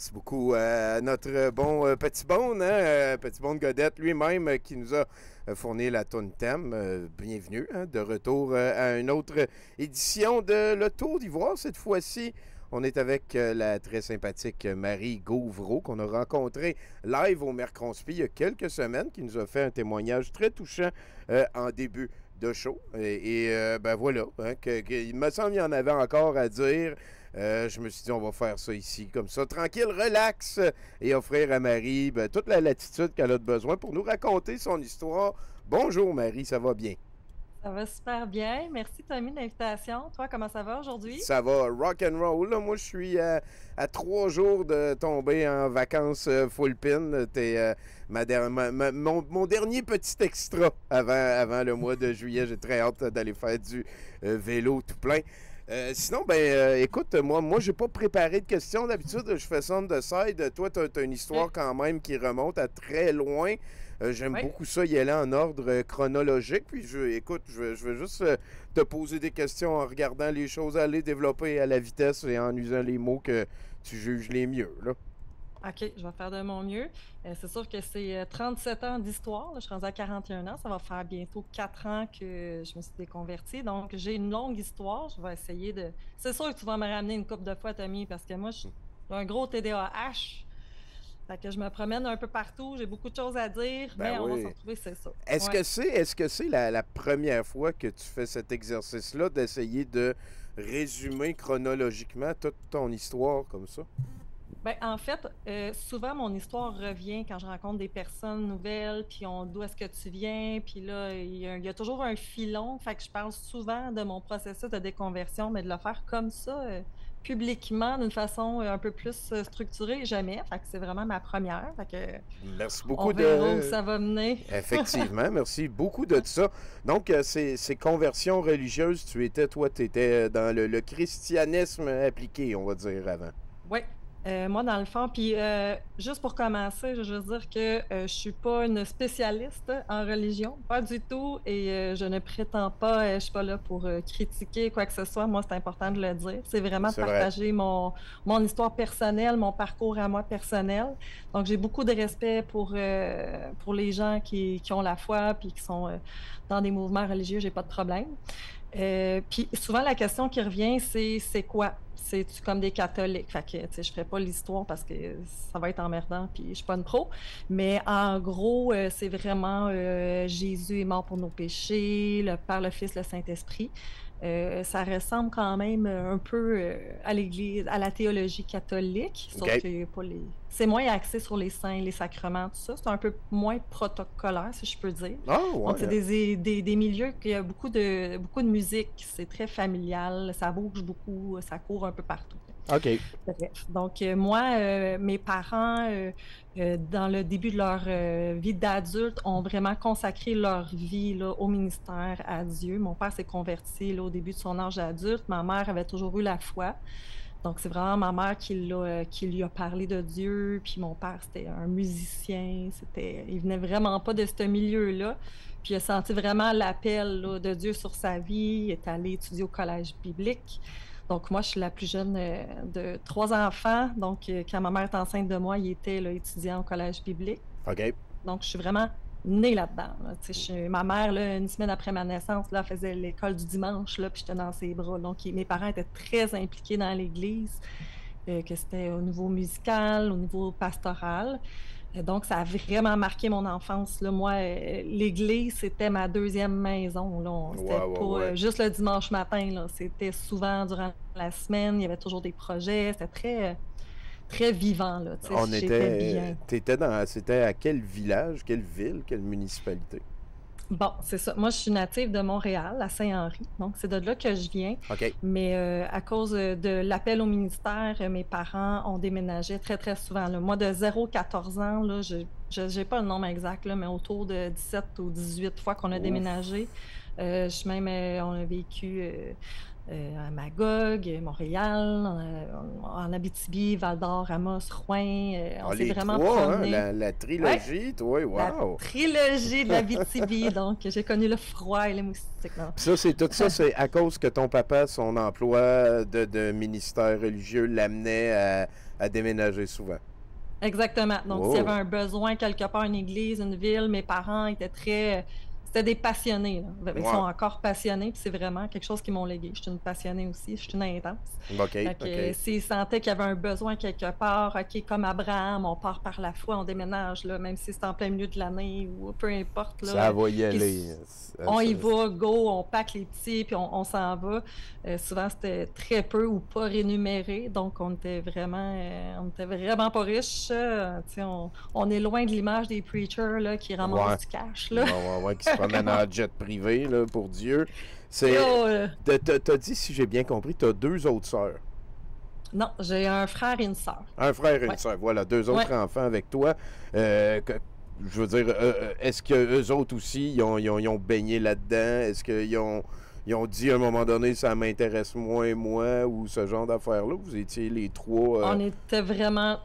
Merci beaucoup à notre bon Petit Bone, hein, Petit Bone Godette lui-même qui nous a fourni la toune thème. Bienvenue, hein, de retour à une autre édition de Le Tour d'Ivoire. Cette fois-ci, on est avec la très sympathique Marie Gauvreau qu'on a rencontrée live au Mercronspi il y a quelques semaines, qui nous a fait un témoignage très touchant en début de show. Ben voilà, hein, il me semble qu'il y en avait encore à dire. Je me suis dit, on va faire ça ici, comme ça, tranquille, relax, et offrir à Marie toute la latitude qu'elle a de besoin pour nous raconter son histoire. Bonjour Marie, ça va bien? Ça va super bien. Merci Tommy de l'invitation. Toi, comment ça va aujourd'hui? Ça va rock and roll. Là. Moi, je suis à 3 jours de tomber en vacances full pin. T'es mon dernier petit extra avant le mois de juillet. J'ai très hâte d'aller faire du vélo tout plein. Sinon, écoute, moi j'ai pas préparé de questions. D'habitude, je fais ça on the side. Toi, t'as une histoire quand même qui remonte à très loin. J'aime Oui. beaucoup ça, y aller en ordre chronologique. Puis, écoute, je veux juste te poser des questions en regardant les choses aller, développer à la vitesse et en usant les mots que tu juges les mieux, là. OK, je vais faire de mon mieux. C'est sûr que c'est 37 ans d'histoire. Là. Je suis rendue à 41 ans. Ça va faire bientôt 4 ans que je me suis déconvertie. Donc, j'ai une longue histoire. Je vais essayer de... C'est sûr que tu vas me ramener une couple de fois, Tommy, parce que moi, je suis un gros TDAH. Fait que je me promène un peu partout. J'ai beaucoup de choses à dire, Ben mais on va se oui. retrouver, c'est ça. Est-ce Ouais. que c'est la première fois que tu fais cet exercice-là, d'essayer de résumer chronologiquement toute ton histoire comme ça? Ben, en fait, souvent, mon histoire revient quand je rencontre des personnes nouvelles, puis d'où est-ce que tu viens, puis là, il y a toujours un filon. Fait que je parle souvent de mon processus de déconversion, mais de le faire comme ça, publiquement, d'une façon un peu plus structurée, jamais. Fait que c'est vraiment ma première. Fait que Merci on beaucoup verra où de... ça va mener. Effectivement, merci beaucoup de ça. Donc, ces conversions religieuses, toi, tu étais dans le christianisme appliqué, on va dire, avant. Oui, moi dans le fond, puis juste pour commencer, je veux juste dire que je suis pas une spécialiste en religion, pas du tout, et je ne prétends pas, je suis pas là pour critiquer quoi que ce soit. Moi, c'est important de le dire. C'est vraiment de C'est vrai. partager mon histoire personnelle, mon parcours à moi personnel. Donc, j'ai beaucoup de respect pour les gens qui ont la foi puis qui sont dans des mouvements religieux. J'ai pas de problème. Puis souvent la question qui revient, c'est quoi? C'est-tu comme des catholiques? Fait que, tu sais, je ferai pas l'histoire parce que ça va être emmerdant, puis je suis pas une pro. Mais en gros, c'est vraiment Jésus est mort pour nos péchés, le Père, le Fils, le Saint-Esprit. Ça ressemble quand même un peu à l'Église, à la théologie catholique, sauf OK. qu'il y a pas les... C'est moins axé sur les saints, les sacrements, tout ça. C'est un peu moins protocolaire, si je peux dire. Ah, Donc, c'est ouais. des milieux qui a beaucoup de musique, c'est très familial, ça bouge beaucoup, ça court un peu partout. OK. Bref. Donc, moi, mes parents, dans le début de leur vie d'adulte, ont vraiment consacré leur vie là, au ministère, à Dieu. Mon père s'est converti là, au début de son âge adulte. Ma mère avait toujours eu la foi. Donc, c'est vraiment ma mère qui lui a parlé de Dieu. Puis mon père, c'était un musicien. Il venait vraiment pas de ce milieu-là. Puis il a senti vraiment l'appel là, de Dieu sur sa vie. Il est allé étudier au collège biblique. Donc, moi, je suis la plus jeune de trois enfants. Donc, quand ma mère était enceinte de moi, il était là, étudiant au collège biblique. OK. Donc, je suis vraiment née là-dedans. Là. Ma mère, là, une semaine après ma naissance, là, faisait l'école du dimanche, là, puis j'étais dans ses bras. Donc, mes parents étaient très impliqués dans l'Église, que c'était au niveau musical, au niveau pastoral. Donc, ça a vraiment marqué mon enfance. Là. Moi, l'Église, c'était ma deuxième maison. Là. C'était Ouais, ouais, pas ouais. juste le dimanche matin. Là. C'était souvent durant la semaine. Il y avait toujours des projets. C'était très vivant. Là. On J'étais était... bien. C'était à quel village, quelle ville, quelle municipalité? Bon, c'est ça. Moi, je suis native de Montréal, à Saint-Henri. Donc, c'est de là que je viens. OK. Mais à cause de l'appel au ministère, mes parents ont déménagé très, très souvent. Là. Moi, de 0 à 14 ans, là, je j'ai pas le nombre exact, là, mais autour de 17 ou 18 fois qu'on a Ouf. déménagé. On a vécu à Magog, Montréal, en Abitibi, Val-d'Or, Amos, Rouyn. On s'est les vraiment trois, hein, promené. la trilogie, toi, La wow! trilogie de l'Abitibi. Donc, j'ai connu le froid et les moustiques. Non. Puis ça, tout ça, c'est à cause que ton papa, son emploi de ministère religieux l'amenait à déménager souvent. Exactement. Donc, s'il y avait un besoin quelque part, une église, une ville, mes parents étaient c'était des passionnés. Là. Ils sont encore passionnés, puis c'est vraiment quelque chose qu'ils m'ont légué. Je suis une passionnée aussi, je suis une intense. OK. S'ils sentaient qu'il y avait un besoin quelque part, OK, comme Abraham, on part par la foi, on déménage, là, même si c'est en plein milieu de l'année ou peu importe. Là, ça va y aller. On y va, go, on pack les petits, puis on s'en va. Souvent, c'était très peu ou pas rémunéré, donc on était vraiment pas riches. On est loin de l'image des preachers là, qui ramassent du cash. Là. Qui se promènent en jet privé, là, pour Dieu. T'as dit, si j'ai bien compris, t'as 2 autres sœurs. Non, j'ai un frère et une sœur. Un frère et une sœur, voilà, 2 autres enfants avec toi. Je veux dire, est-ce qu'eux autres aussi, ils ont baigné là-dedans? Est-ce qu'ils ont dit à un moment donné, ça m'intéresse moins, moi, ou ce genre d'affaires-là? Vous étiez les 3... On était vraiment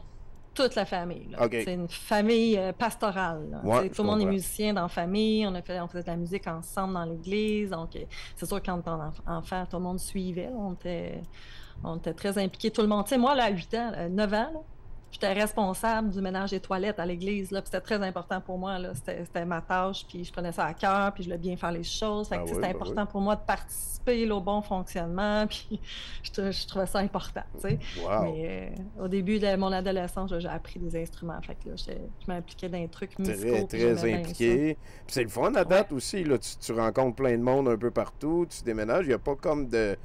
toute la famille. Okay. C'est une famille pastorale. Tout le monde est musicien dans la famille. On faisait de la musique ensemble dans l'église. Donc, c'est sûr que quand on était enfant, tout le monde suivait. On était très impliqués, tout le monde. Tu sais, moi, là, à 8 ans, 9 ans, là, j'étais responsable du ménage des toilettes à l'église. C'était très important pour moi. C'était ma tâche, puis je prenais ça à cœur, puis je voulais bien faire les choses. C'était important pour moi de participer là, au bon fonctionnement, puis je trouvais ça important. Wow. Mais au début de mon adolescence, j'ai appris des instruments. Fait que là, je m'impliquais dans des trucs musicaux. Très impliqué. Puis c'est le fun à date aussi. Là, tu rencontres plein de monde un peu partout, tu déménages. Il n'y a pas comme de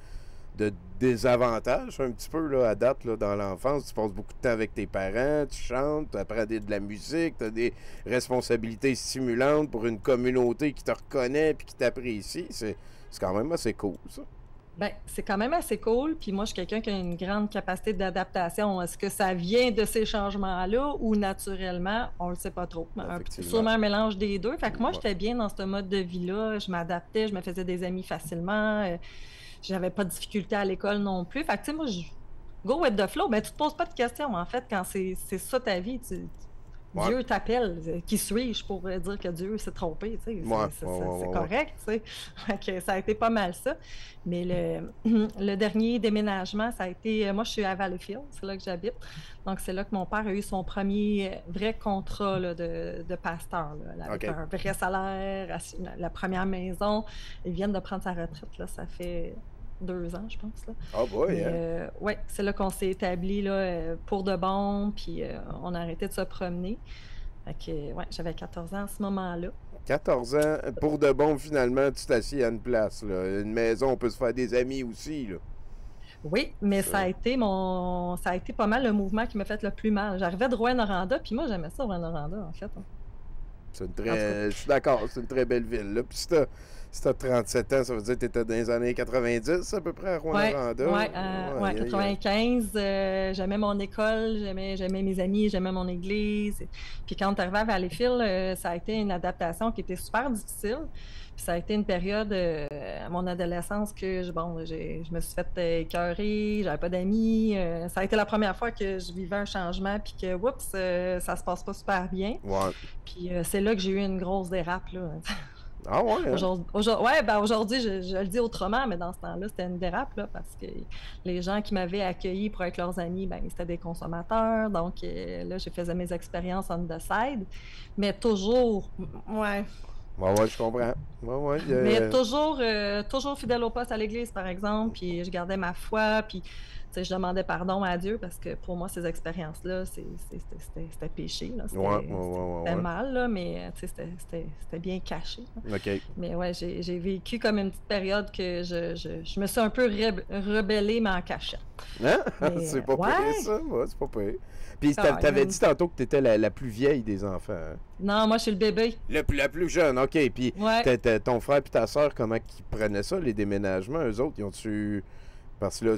désavantages un petit peu là, à date là, dans l'enfance. Tu passes beaucoup de temps avec tes parents, tu chantes, tu apprends de la musique, tu as des responsabilités stimulantes pour une communauté qui te reconnaît et qui t'apprécie. C'est quand même assez cool, ça. Bien, c'est quand même assez cool. Puis moi, je suis quelqu'un qui a une grande capacité d'adaptation. Est-ce que ça vient de ces changements-là ou naturellement? On le sait pas trop. Sûrement un mélange des deux. Fait que moi, j'étais bien dans ce mode de vie-là. Je m'adaptais, je me faisais des amis facilement. J'avais pas de difficulté à l'école non plus. Fait que, tu sais, moi, go with the flow. Ben, tu te poses pas de questions, en fait, quand c'est ça ta vie. Dieu t'appelle. Qui suis-je pour dire que Dieu s'est trompé? Tu sais, c'est correct, tu sais. Fait que ça a été pas mal ça. Mais le dernier déménagement, ça a été... Moi, je suis à Valleyfield, c'est là que j'habite. Donc, c'est là que mon père a eu son premier vrai contrat là, de pasteur, là, avec un vrai salaire, la première maison. Ils viennent de prendre sa retraite, là, ça fait 2 ans, je pense. Là. Oh boy! Oui, c'est là qu'on s'est établi là, pour de bon, puis on a arrêté de se promener. Fait que, j'avais 14 ans à ce moment-là. 14 ans, pour de bon, finalement, tu t'assieds à une place. Là. Une maison, on peut se faire des amis aussi. Là. Oui, mais ça a été pas mal le mouvement qui m'a fait le plus mal. J'arrivais de Rouyn-Noranda, puis moi, j'aimais ça, Rouyn-Noranda, en fait. Je suis d'accord, c'est une très belle ville. Là. Puis si t'as 37 ans, ça veut dire que tu étais dans les années 90 à peu près à Rouyn-Noranda. Oui, 95. J'aimais mon école, j'aimais mes amis, j'aimais mon église. Puis quand on est arrivé à Valleyfield, ça a été une adaptation qui était super difficile. Puis ça a été une période à mon adolescence que je me suis fait écœurer, j'avais pas d'amis. Ça a été la première fois que je vivais un changement puis que, oups, ça se passe pas super bien. Ouais. Puis c'est là que j'ai eu une grosse dérape, là. Ah ouais? Hein? Aujourd'hui, je le dis autrement, mais dans ce temps-là, c'était une dérape, là, parce que les gens qui m'avaient accueilli pour être leurs amis, ben, c'était des consommateurs. Donc là, je faisais mes expériences on the side. Mais toujours, ouais, je comprends. Mais toujours fidèle au poste à l'église, par exemple, puis je gardais ma foi, puis je demandais pardon à Dieu parce que pour moi, ces expériences-là, c'était péché. C'était mal, là, mais c'était bien caché. Okay. Mais ouais, j'ai vécu comme une petite période que je me suis un peu rebellée, mais en cachant. Hein? C'est pas pire, ça? Ouais, c'est pas pire. Puis t'avais dit tantôt que t'étais la plus vieille des enfants. Hein? Non, moi, je suis le bébé. La plus jeune, OK. Puis ton frère et ta soeur, comment ils prenaient ça, les déménagements? Eux autres, ils ont-tu... Parce que là,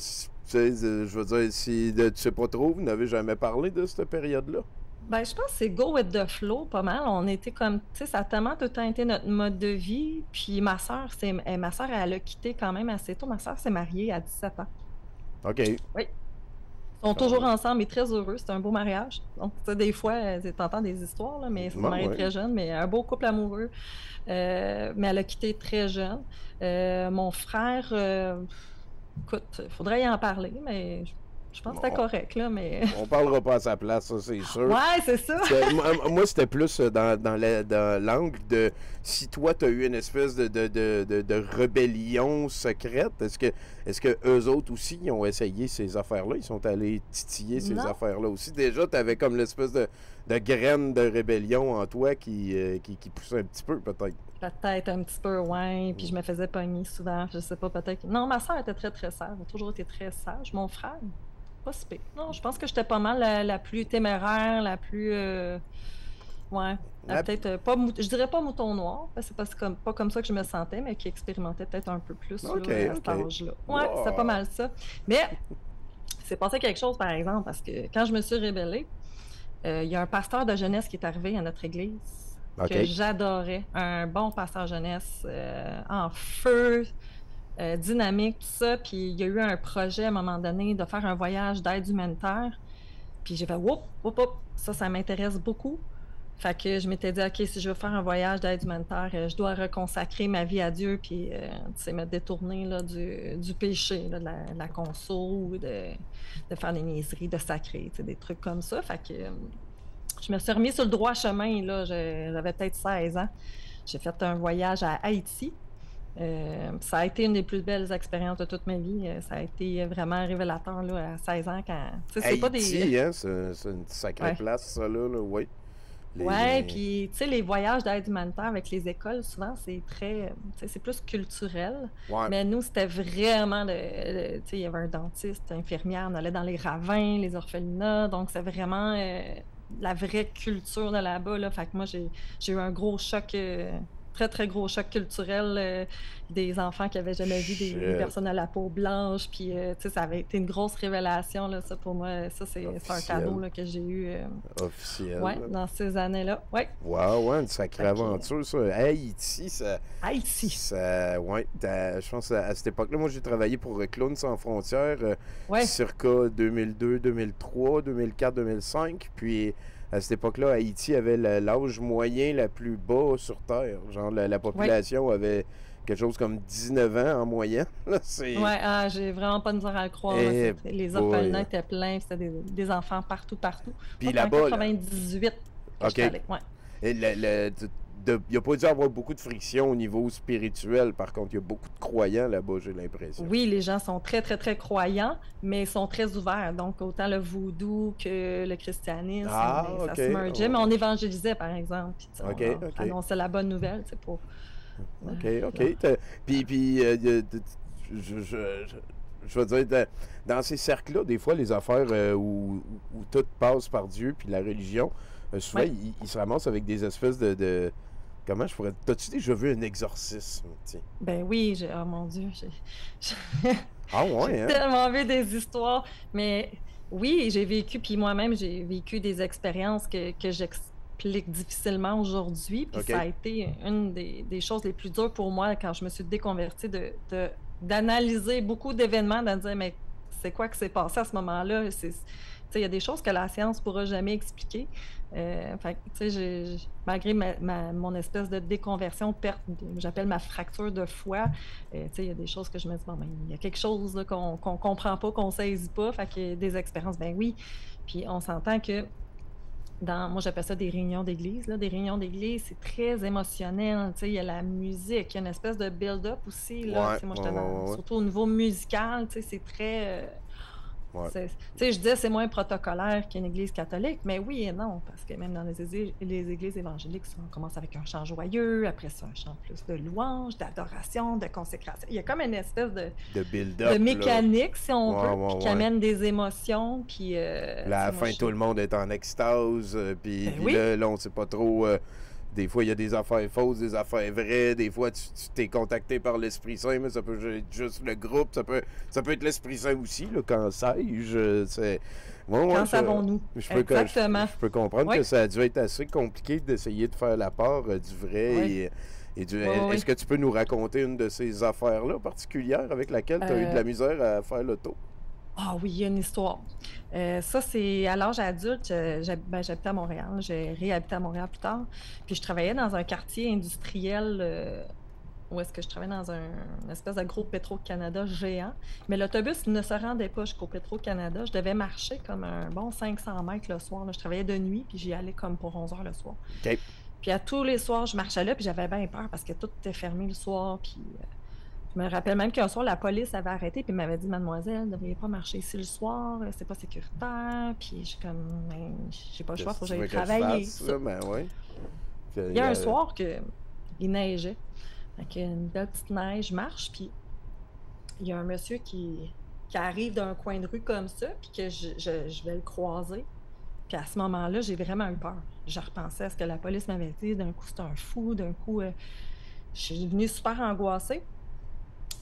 je veux dire, si tu sais pas trop, vous n'avez jamais parlé de cette période-là? Ben, je pense que c'est go with the flow pas mal. On était comme, tu sais, ça a tellement tout le temps été notre mode de vie. Puis ma sœur, elle a quitté quand même assez tôt. Ma sœur s'est mariée à 17 ans. OK. Oui. Ils sont Ah toujours ouais. ensemble et très heureux. C'est un beau mariage. Donc, tu sais, des fois, t'entends des histoires, là, mais ils se sont Ouais, mariés ouais. très jeunes, mais un beau couple amoureux. Mais elle a quitté très jeune. Mon frère, écoute, il faudrait y en parler, mais je pense que c'était Bon, correct, là, mais... on parlera pas à sa place, ça, c'est sûr. Ouais, c'est ça! Moi, c'était plus dans l'angle de si toi, tu as eu une espèce de rébellion secrète, est-ce que eux autres aussi ils ont essayé ces affaires-là? Ils sont allés titiller ces Non, affaires-là aussi? Déjà, tu avais comme l'espèce de graine de rébellion en toi qui poussait un petit peu, peut-être. peut-être un petit peu, ouais, puis je me faisais pogner souvent, je sais pas, peut-être... Non, ma soeur était très, très sage, elle a toujours été très sage. Mon frère, pas si pire. Non, je pense que j'étais pas mal la plus téméraire, la plus... ouais, La- peut-être pas... je dirais pas mouton noir, parce que c'est pas comme ça que je me sentais, mais qui expérimentait peut-être un peu plus OK, là, à cet OK. âge-là. Ouais, c'était pas Wow. mal ça. Mais c'est passé quelque chose, par exemple, parce que quand je me suis rébellée, il y a un pasteur de jeunesse qui est arrivé à notre église que OK. j'adorais. Un bon pasteur jeunesse en feu, dynamique, tout ça. Puis il y a eu un projet à un moment donné de faire un voyage d'aide humanitaire. Puis j'ai fait, whoop, whoop, whoop, ça m'intéresse beaucoup. Fait que je m'étais dit, OK, si je veux faire un voyage d'aide humanitaire, je dois reconsacrer ma vie à Dieu, puis tu sais, me détourner là, du péché, là, de la conso, de faire des niaiseries, de sacrer, tu sais, des trucs comme ça. Fait que je me suis remis sur le droit chemin, là, j'avais peut-être 16 ans. J'ai fait un voyage à Haïti. Ça a été une des plus belles expériences de toute ma vie. Ça a été vraiment révélateur là, à 16 ans. Quand... Tu sais, c'est pas des. Haïti, hein, c'est une sacrée Ouais. place, ça, là, oui. Ouais, Les... puis tu sais, les voyages d'aide humanitaire avec les écoles, souvent, c'est très, tu sais, c'est plus culturel. Ouais. Mais nous, c'était vraiment tu sais, il y avait un dentiste, infirmière, on allait dans les ravins, les orphelinats, donc c'est vraiment la vraie culture de là-bas, là. Fait que moi, j'ai eu un gros choc, très, très gros choc culturel, des enfants qui avaient jamais vu des Shit. personnes à la peau blanche, puis tu sais, ça avait été une grosse révélation, là, ça, pour moi. Ça, c'est un cadeau, Officiel. là, que j'ai eu. Ouais, Officiel. dans ces années-là. Ouais. Wow, ouais, une sacrée Fait que, aventure, ça. Haïti, Haïti. ouais, je pense à cette époque-là, moi j'ai travaillé pour Clowns sans frontières, Ouais. circa 2002, 2003, 2004, 2005. Puis à cette époque-là, Haïti avait l'âge moyen la plus bas sur Terre. Genre la Ouais. population avait quelque chose comme 19 ans en moyenne. Là, c'est. Ouais. Ah, j'ai vraiment pas de misère à le croire, là. Eh Les orphelinats boy. étaient pleins. C'était des enfants partout, partout. Puis Moi, c'est en là-bas, là, 98 que je OK. suis allée. Ouais. Et il n'y a pas dû avoir beaucoup de friction au niveau spirituel. Par contre, il y a beaucoup de croyants là-bas, j'ai l'impression. Oui, les gens sont très, très, très croyants, mais ils sont très ouverts. Donc, autant le vaudou que le christianisme, Ah, ben, ça OK. se mergeait. Mais Oh, on évangélisait, par exemple. Puis, tu sais, OK, on leur OK. annonçait la bonne nouvelle, c'est pour OK, leur... OK. Puis je, je, je veux dire, dans ces cercles-là, des fois, les affaires où tout passe par Dieu, puis la religion, souvent, Ouais. ils se ramassent avec des espèces comment je pourrais... T'as-tu déjà vu un exorcisme, tiens? Ben oui, oh mon Dieu, j'ai Ah j'ai ouais, hein? tellement vu des histoires, mais oui, j'ai vécu, puis moi-même, j'ai vécu des expériences que j'explique difficilement aujourd'hui, puis ça OK. a été une des choses les plus dures pour moi quand je me suis déconvertie, d'analyser beaucoup d'événements, de me dire, mais c'est quoi qui s'est passé à ce moment-là? Tu sais, il y a des choses que la science pourra jamais expliquer. Fait que, tu sais, malgré mon espèce de déconversion, perte, j'appelle ma fracture de foi, tu sais, il y a des choses que je me dis, bon, ben, il y a quelque chose là, qu'on comprend pas, qu'on saisit pas, fait que des expériences, ben oui. Puis on s'entend que moi j'appelle ça des réunions d'église, là. Des réunions d'église, c'est très émotionnel, tu sais, il y a la musique, il y a une espèce de build-up aussi, là, tu Ouais, sais, moi ouais, j'étais ouais, ouais. surtout au niveau musical, tu sais, c'est très... Ouais. Tu sais, je disais c'est moins protocolaire qu'une église catholique, mais oui et non, parce que même dans les églises évangéliques, on commence avec un chant joyeux, après ça, un chant plus de louange, d'adoration, de consécration. Il y a comme une espèce De de build-up, là. mécanique, si on Ouais, veut, puis qui ouais, ouais. amène des émotions, puis, Puis là, à tu la sais, moi, fin, tout le monde est en extase. Puis Ben oui, là, on sait pas trop. Des fois, il y a des affaires fausses, des affaires vraies. Des fois, tu t'es contacté par l'Esprit Saint, mais ça peut être juste le groupe. Ça peut être l'Esprit Saint aussi, là, quand sais-je. Ouais, ouais, Qu'en savons-nous? Exactement. je peux comprendre Oui, que ça a dû être assez compliqué d'essayer de faire la part du vrai oui, et du... oui, Est-ce oui. que tu peux nous raconter une de ces affaires-là particulières avec laquelle tu as eu de Euh, la misère à faire l'auto? Ah oui, il y a une histoire. Ça, c'est à l'âge adulte, j'habitais à Montréal. J'ai réhabité à Montréal plus tard. Puis je travaillais dans un quartier industriel où est-ce que je travaillais dans une espèce de gros Petro-Canada géant. Mais l'autobus ne se rendait pas jusqu'au Petro-Canada. Je devais marcher comme un bon 500 mètres le soir, là. Je travaillais de nuit, puis j'y allais comme pour 11 heures le soir. OK. Puis à tous les soirs, je marchais là, puis j'avais bien peur parce que tout était fermé le soir. Puis je me rappelle même qu'un soir, la police avait arrêté puis m'avait dit, Mademoiselle, vous ne devriez pas marcher ici le soir, c'est pas sécuritaire. Puis je suis comme, ben, j'ai pas le choix, il Qu'est-ce faut que que tu j'aille veux que je travailler. fasse, là? Ben oui. Il y a un soir que il neigeait. Avec une belle petite neige, je marche, puis il y a un monsieur qui arrive d'un coin de rue comme ça, puis que je vais le croiser. Puis à ce moment-là, j'ai vraiment eu peur. Je repensais à ce que la police m'avait dit. D'un coup, c'est un fou. D'un coup, je suis devenue super angoissée.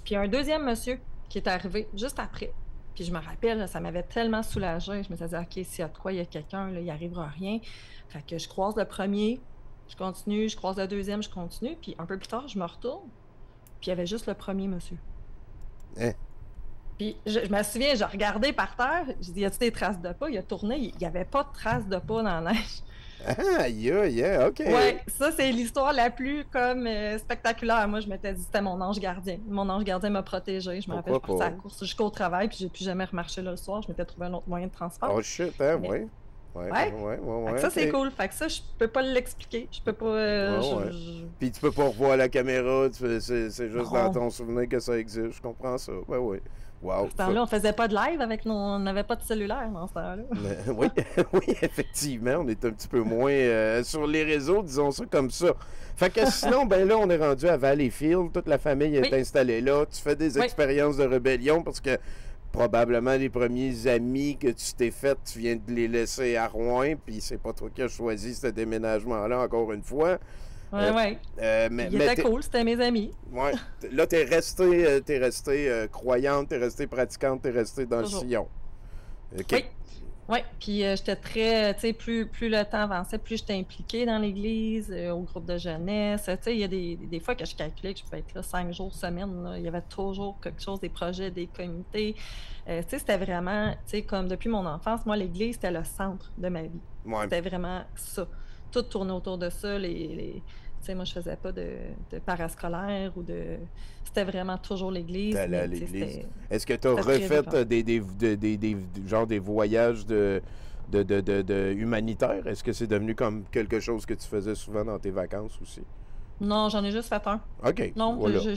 Puis il y a un deuxième monsieur qui est arrivé juste après. Puis je me rappelle, là, ça m'avait tellement soulagée. Je me suis dit, OK, s'il y a de quoi, il y a quelqu'un, là, il n'arrivera rien. Fait que je croise le premier, je continue, je croise le deuxième, je continue. Puis un peu plus tard, je me retourne, puis il y avait juste le premier monsieur. Hein? Puis je me souviens, j'ai regardé par terre, j'ai dit, y a-t-il des traces de pas? Il a tourné, il n'y avait pas de traces de pas dans la neige. Ah, yeah, OK. Ouais, ça, c'est l'histoire la plus comme spectaculaire. Moi, je m'étais dit, c'était mon ange gardien. Mon ange gardien m'a protégée. Je me rappelle, Pourquoi je partais à pas? la course jusqu'au travail, puis j'ai plus jamais remarché là le soir. Je m'étais trouvé un autre moyen de transport. Oh shit, hein, Mais, oui. Ouais, ouais, ouais, ouais, fait que ouais, ça, c'est OK. cool. Fait que ça, je peux pas l'expliquer. Je peux pas. Ouais, ouais. Puis tu peux pas revoir la caméra, c'est juste dans Non. ton souvenir que ça existe, je comprends ça. Ben oui. À Wow. ce temps-là, on faisait pas de live avec nos. On n'avait pas de cellulaire dans ce temps-là. Oui, oui, effectivement, on est un petit peu moins sur les réseaux, disons ça comme ça. Fait que sinon, ben là, on est rendu à Valleyfield, toute la famille est Oui, installée là. Tu fais des oui, expériences de rébellion parce que probablement les premiers amis que tu t'es fait, tu viens de les laisser à Rouen, puis c'est pas toi qui as choisi ce déménagement-là, encore une fois. oui, Euh, oui. mais Il mais était cool, c'était mes amis. ouais, là, t'es resté croyante, t'es resté pratiquante, t'es resté dans le Toujours. sillon. OK. Oui, oui. Puis j'étais très, tu sais, plus le temps avançait, plus j'étais impliquée dans l'Église, au groupe de jeunesse. Tu sais, il y a des fois que je calculais que je pouvais être là 5 jours semaine, là. Il y avait toujours quelque chose, des projets, des comités. Tu sais, c'était vraiment, tu sais, comme depuis mon enfance, moi, l'Église, c'était le centre de ma vie. Ouais, C'était vraiment ça. Tout tournait autour de ça. Tu sais, moi, je faisais pas de parascolaire ou de... C'était vraiment toujours t'es l'Église, allé à mais tu sais, l'église. Est-ce que t'as c'était très refait important. genre des voyages de humanitaires? Est-ce que c'est devenu comme quelque chose que tu faisais souvent dans tes vacances aussi? Non, j'en ai juste fait un. OK, Non, voilà. je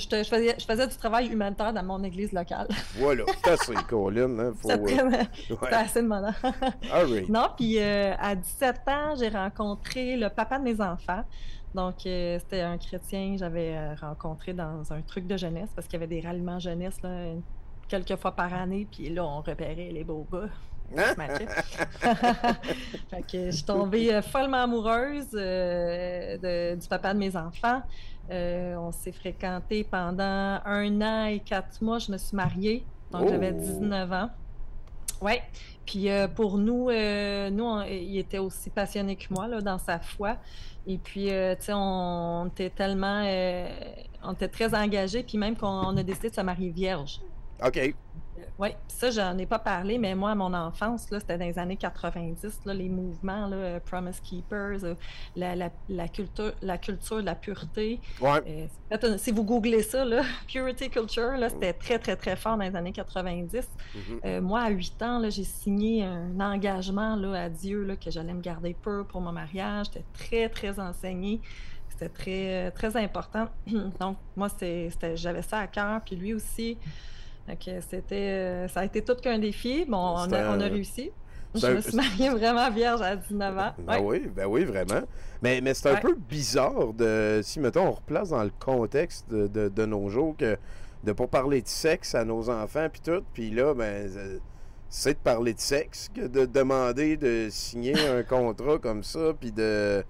faisais du travail humanitaire dans mon église locale. Voilà, c'est assez, Colin, hein, Ça faut... prenait- C'était ouais, assez demandant. all right. Non, puis à 17 ans, j'ai rencontré le papa de mes enfants. Donc, c'était un chrétien que j'avais rencontré dans un truc de jeunesse parce qu'il y avait des ralliements jeunesse là, quelques fois par année. Puis là, on repérait les beaux gars qui Hein? se matchaient. Fait que je suis tombée follement amoureuse du papa de mes enfants. On s'est fréquentés pendant 1 an et 4 mois. Je me suis mariée, donc j'avais Oh! 19 ans. Oui. Puis pour nous, il était aussi passionné que moi là, dans sa foi. Et puis, tu sais, on était tellement, on était très engagés, puis même qu'on a décidé de se marier vierge. OK. Oui, ça, j'en ai pas parlé, mais moi, à mon enfance, là, c'était dans les années 90, là, les mouvements, là, Promise Keepers, la culture de la pureté. Ouais. Si vous googlez ça, là, Purity Culture, là, c'était très, très, très fort dans les années 90. Mhm. Moi, à 8 ans, là, j'ai signé un engagement là, à Dieu là, que j'allais me garder pure pour mon mariage. J'étais très, très enseignée. C'était très, très important. Donc, moi, j'avais ça à cœur, puis lui aussi. Donc, ça a été tout qu'un défi. Bon, C'est on a un... réussi. c'est Je un- me suis mariée vraiment vierge à 19 ans. Ouais, Ben oui, vraiment. Mais c'est un ouais, peu bizarre de, si mettons, on replace dans le contexte de nos jours, que de pas parler de sexe à nos enfants, puis tout, puis là, ben, c'est de parler de sexe que de demander de signer un contrat comme ça, puis de...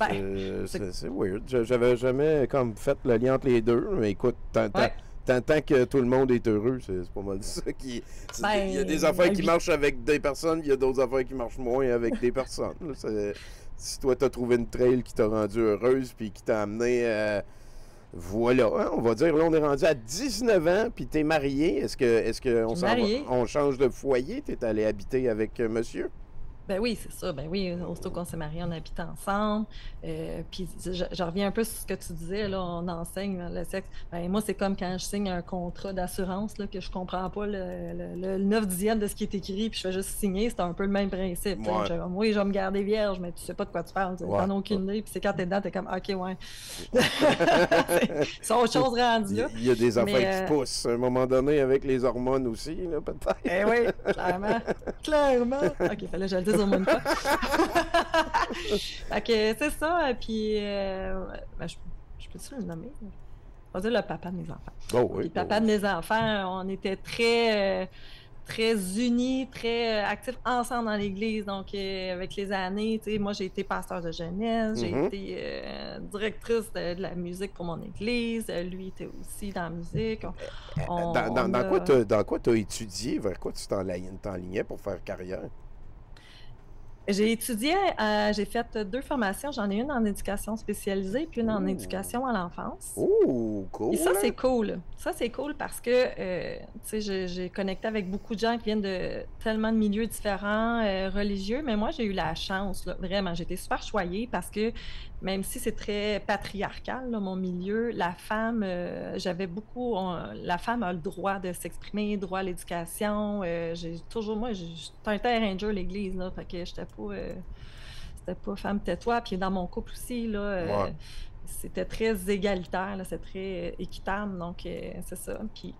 ben, c'est, C'est weird. J'avais jamais comme fait le lien entre les deux, mais écoute, ouais, tant que tout le monde est heureux, c'est pas mal ça qui... Il y a des affaires qui marchent avec des personnes, il y a d'autres affaires qui marchent moins avec des personnes. Si toi, t'as trouvé une trail qui t'a rendue heureuse puis qui t'a amené... voilà, hein, on va dire, là, on est rendu à 19 ans, puis t'es marié. Est-ce que on change de foyer? T'es allé habiter avec monsieur? Ben oui, c'est ça. Ben oui, aussitôt qu'on s'est mariés, on habite ensemble. Puis je reviens un peu sur ce que tu disais, là, on enseigne le sexe. Ben moi, c'est comme quand je signe un contrat d'assurance, là, que je comprends pas le 9/10 de ce qui est écrit, puis je fais juste signer. C'est un peu le même principe. Ouais. Oui, je vais me garder vierge, mais tu sais pas de quoi tu parles. T'en as aucune idée. Puis c'est quand t'es dedans, t'es comme, OK, ouais. C'est autre chose rendue là. Il y a des affaires qui poussent à un moment donné avec les hormones aussi, là, peut-être. Eh oui, clairement. Clairement. OK, fallait que je le dise au moins une fois. Fait que c'est ça. Puis, ben, je peux-tu le nommer? On va dire le papa de mes enfants. Oh oui. Le papa de mes enfants, on était très unis, très actifs ensemble dans l'Église. Donc, avec les années, tu sais, moi, j'ai été pasteur de jeunesse, j'ai été directrice de la musique pour mon Église. Lui était aussi dans la musique. Dans quoi tu as étudié? Vers quoi tu t'enlignais pour faire carrière? J'ai étudié, j'ai fait 2 formations. J'en ai une en éducation spécialisée, puis une en éducation à l'enfance. Oh, cool! Et ça, c'est cool. Ça, c'est cool parce que, tu sais, j'ai connecté avec beaucoup de gens qui viennent de tellement de milieux différents, religieux, mais moi, j'ai eu la chance, là, vraiment, j'ai été super choyée parce que même si c'est très patriarcal, là, mon milieu, la femme, la femme a le droit de s'exprimer, droit à l'éducation. J'ai toujours, moi, j'étais un terrain de jeu, l'Église, là, fait que c'était pas femme tais-toi. Puis dans mon couple aussi, là, c'était très égalitaire, là, c'est très équitable, donc c'est ça. Puis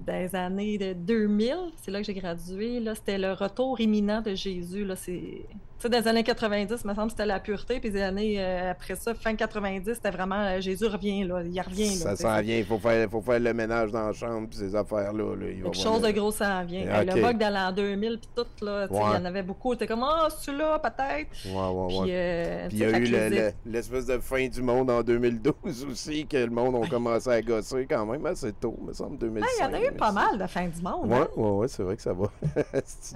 dans les années de 2000, c'est là que j'ai gradué, là, c'était le retour imminent de Jésus, là, tu sais, dans les années 90, il me semble que c'était la pureté, puis les années après ça, fin 90, c'était vraiment Jésus revient, là, il revient. Là, ça s'en vient, il faut faire le ménage dans la chambre, puis ces affaires-là. Là, quelque chose de gros s'en vient. Okay. Le bug dans l'an 2000, puis tout, là, il y en avait beaucoup. T'es comme, celui-là, peut-être. Puis il y a eu l'espèce de fin du monde en 2012 aussi, que le monde a commencé à gosser quand même assez tôt, me semble, 2005. Il y en a eu pas mal de fin du monde. Ouais, c'est vrai que ça va.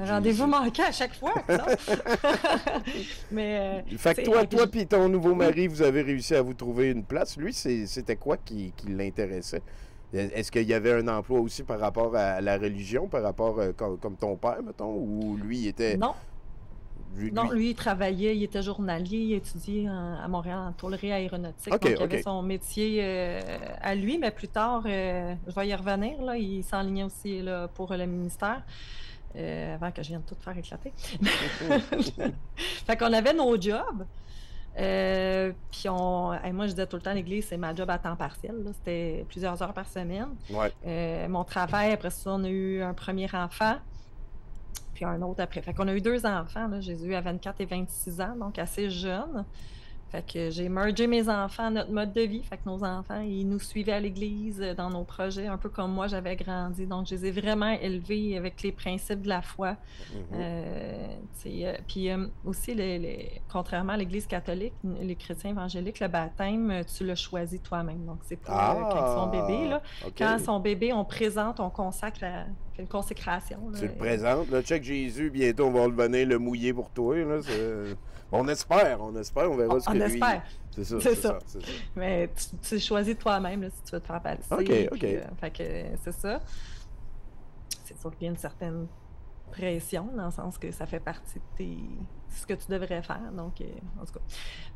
Rendez-vous manqué à chaque fois. Mais, fait que toi puis ton nouveau mari, vous avez réussi à vous trouver une place. Lui, c'était quoi qui l'intéressait? Est-ce qu'il y avait un emploi aussi par rapport à la religion, par rapport comme ton père, mettons, ou lui il était... Non. Non, lui, il travaillait, il était journalier, il étudiait à Montréal en tôlerie aéronautique. Donc, il avait son métier à lui, mais plus tard, je vais y revenir, là, il s'enlignait aussi là, pour le ministère. Avant que je vienne tout faire éclater. Fait qu'on avait nos jobs. Puis moi, je disais tout le temps, l'Église, c'est ma job à temps partiel. C'était plusieurs heures par semaine. Ouais. Mon travail, après ça, on a eu un premier enfant, puis un autre après. Fait qu'on a eu 2 enfants. Là. J'ai eu à 24 et 26 ans, donc assez jeune. Fait que j'ai mergé mes enfants à notre mode de vie. Fait que nos enfants, ils nous suivaient à l'église dans nos projets, un peu comme moi, j'avais grandi. Donc, je les ai vraiment élevés avec les principes de la foi. Puis aussi, contrairement à l'église catholique, les chrétiens évangéliques, le baptême, tu le choisis toi-même. Donc, c'est pas quand ils sont bébés. Là. Okay. Quand ils sont bébés, on présente, on consacre une consécration. Là, tu le présentes. Là, check Jésus, bientôt, on va venir le mouiller pour toi. Là, on espère, on verra ce que lui... On espère. C'est ça. Mais tu choisis toi-même là, si tu veux te faire baptiser. OK. Fait que c'est ça. C'est sûr qu'il y a une certaine pression, dans le sens que ça fait partie de ce que tu devrais faire. Donc, en tout cas,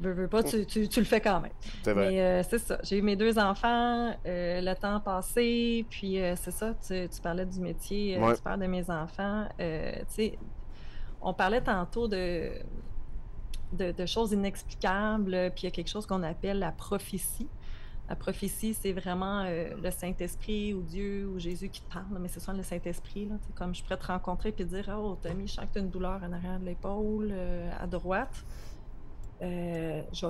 veux pas, tu le fais quand même. C'est vrai. Mais c'est ça. J'ai eu mes 2 enfants, le temps passé, puis c'est ça, tu parlais du métier, tu parles de mes enfants. Tu sais, on parlait tantôt de choses inexplicables, puis il y a quelque chose qu'on appelle la prophétie. La prophétie, c'est vraiment le Saint-Esprit ou Dieu ou Jésus qui te parle, mais c'est souvent le Saint-Esprit. Là, comme je pourrais te rencontrer et te dire « Oh, Tommy, je sens que tu as une douleur en arrière de l'épaule, à droite. Je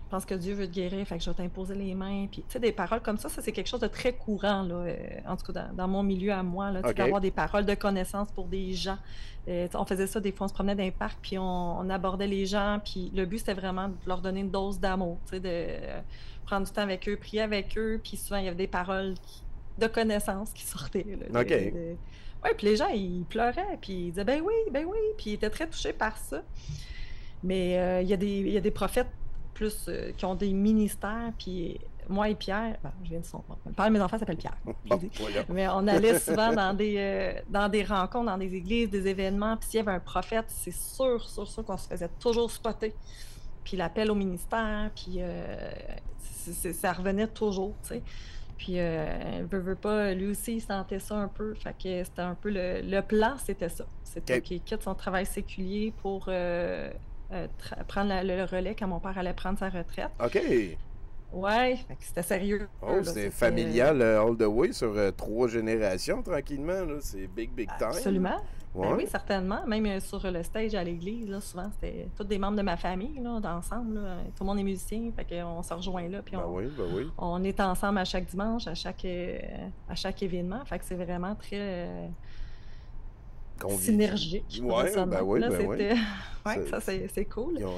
pense que Dieu veut te guérir, fait que je vais t'imposer les mains. » Puis, tu sais, des paroles comme ça, c'est quelque chose de très courant, là, en tout cas dans mon milieu à moi, là, d'avoir des paroles de connaissance pour des gens. On faisait ça des fois, on se promenait dans les parcs, puis on abordait les gens, puis le but, c'était vraiment de leur donner une dose d'amour, tu sais, de prendre du temps avec eux, prier avec eux, puis souvent, il y avait des paroles de connaissances qui sortaient. Là, OK. Ouais, puis les gens, ils pleuraient, puis ils disaient, ben oui, puis ils étaient très touchés par ça. Mais il y a des prophètes plus qui ont des ministères, puis moi et Pierre, ben, je viens de son nom. Le père de mes enfants s'appelle Pierre. Bon, voilà. Mais on allait souvent dans des rencontres, dans des églises, des événements, puis s'il y avait un prophète, c'est sûr qu'on se faisait toujours spotter. Puis l'appel au ministère, puis ça revenait toujours, tu sais. Puis, veut pas, lui aussi, il sentait ça un peu. Fait que c'était un peu le plan, c'était ça. C'était OK. qu'il quitte son travail séculier pour prendre le relais quand mon père allait prendre sa retraite. OK. Ouais, fait que c'était sérieux. Oh, là, c'était familial all the way sur 3 générations, tranquillement. Là. C'est big time. Absolument. Ben Ouais. oui, certainement. Même sur le stage à l'église, là, souvent, c'était tous des membres de ma famille, là, ensemble. Là. Tout le monde est musicien, fait qu'on se rejoint là, puis Ben oui, ben oui. on est ensemble à chaque dimanche, à chaque événement. Fait que c'est vraiment très synergique. Pour Ouais, dire ça de ben même. oui, Là, ben oui. c'était... Ouais, C'est- ça, c'est cool. Ils ont-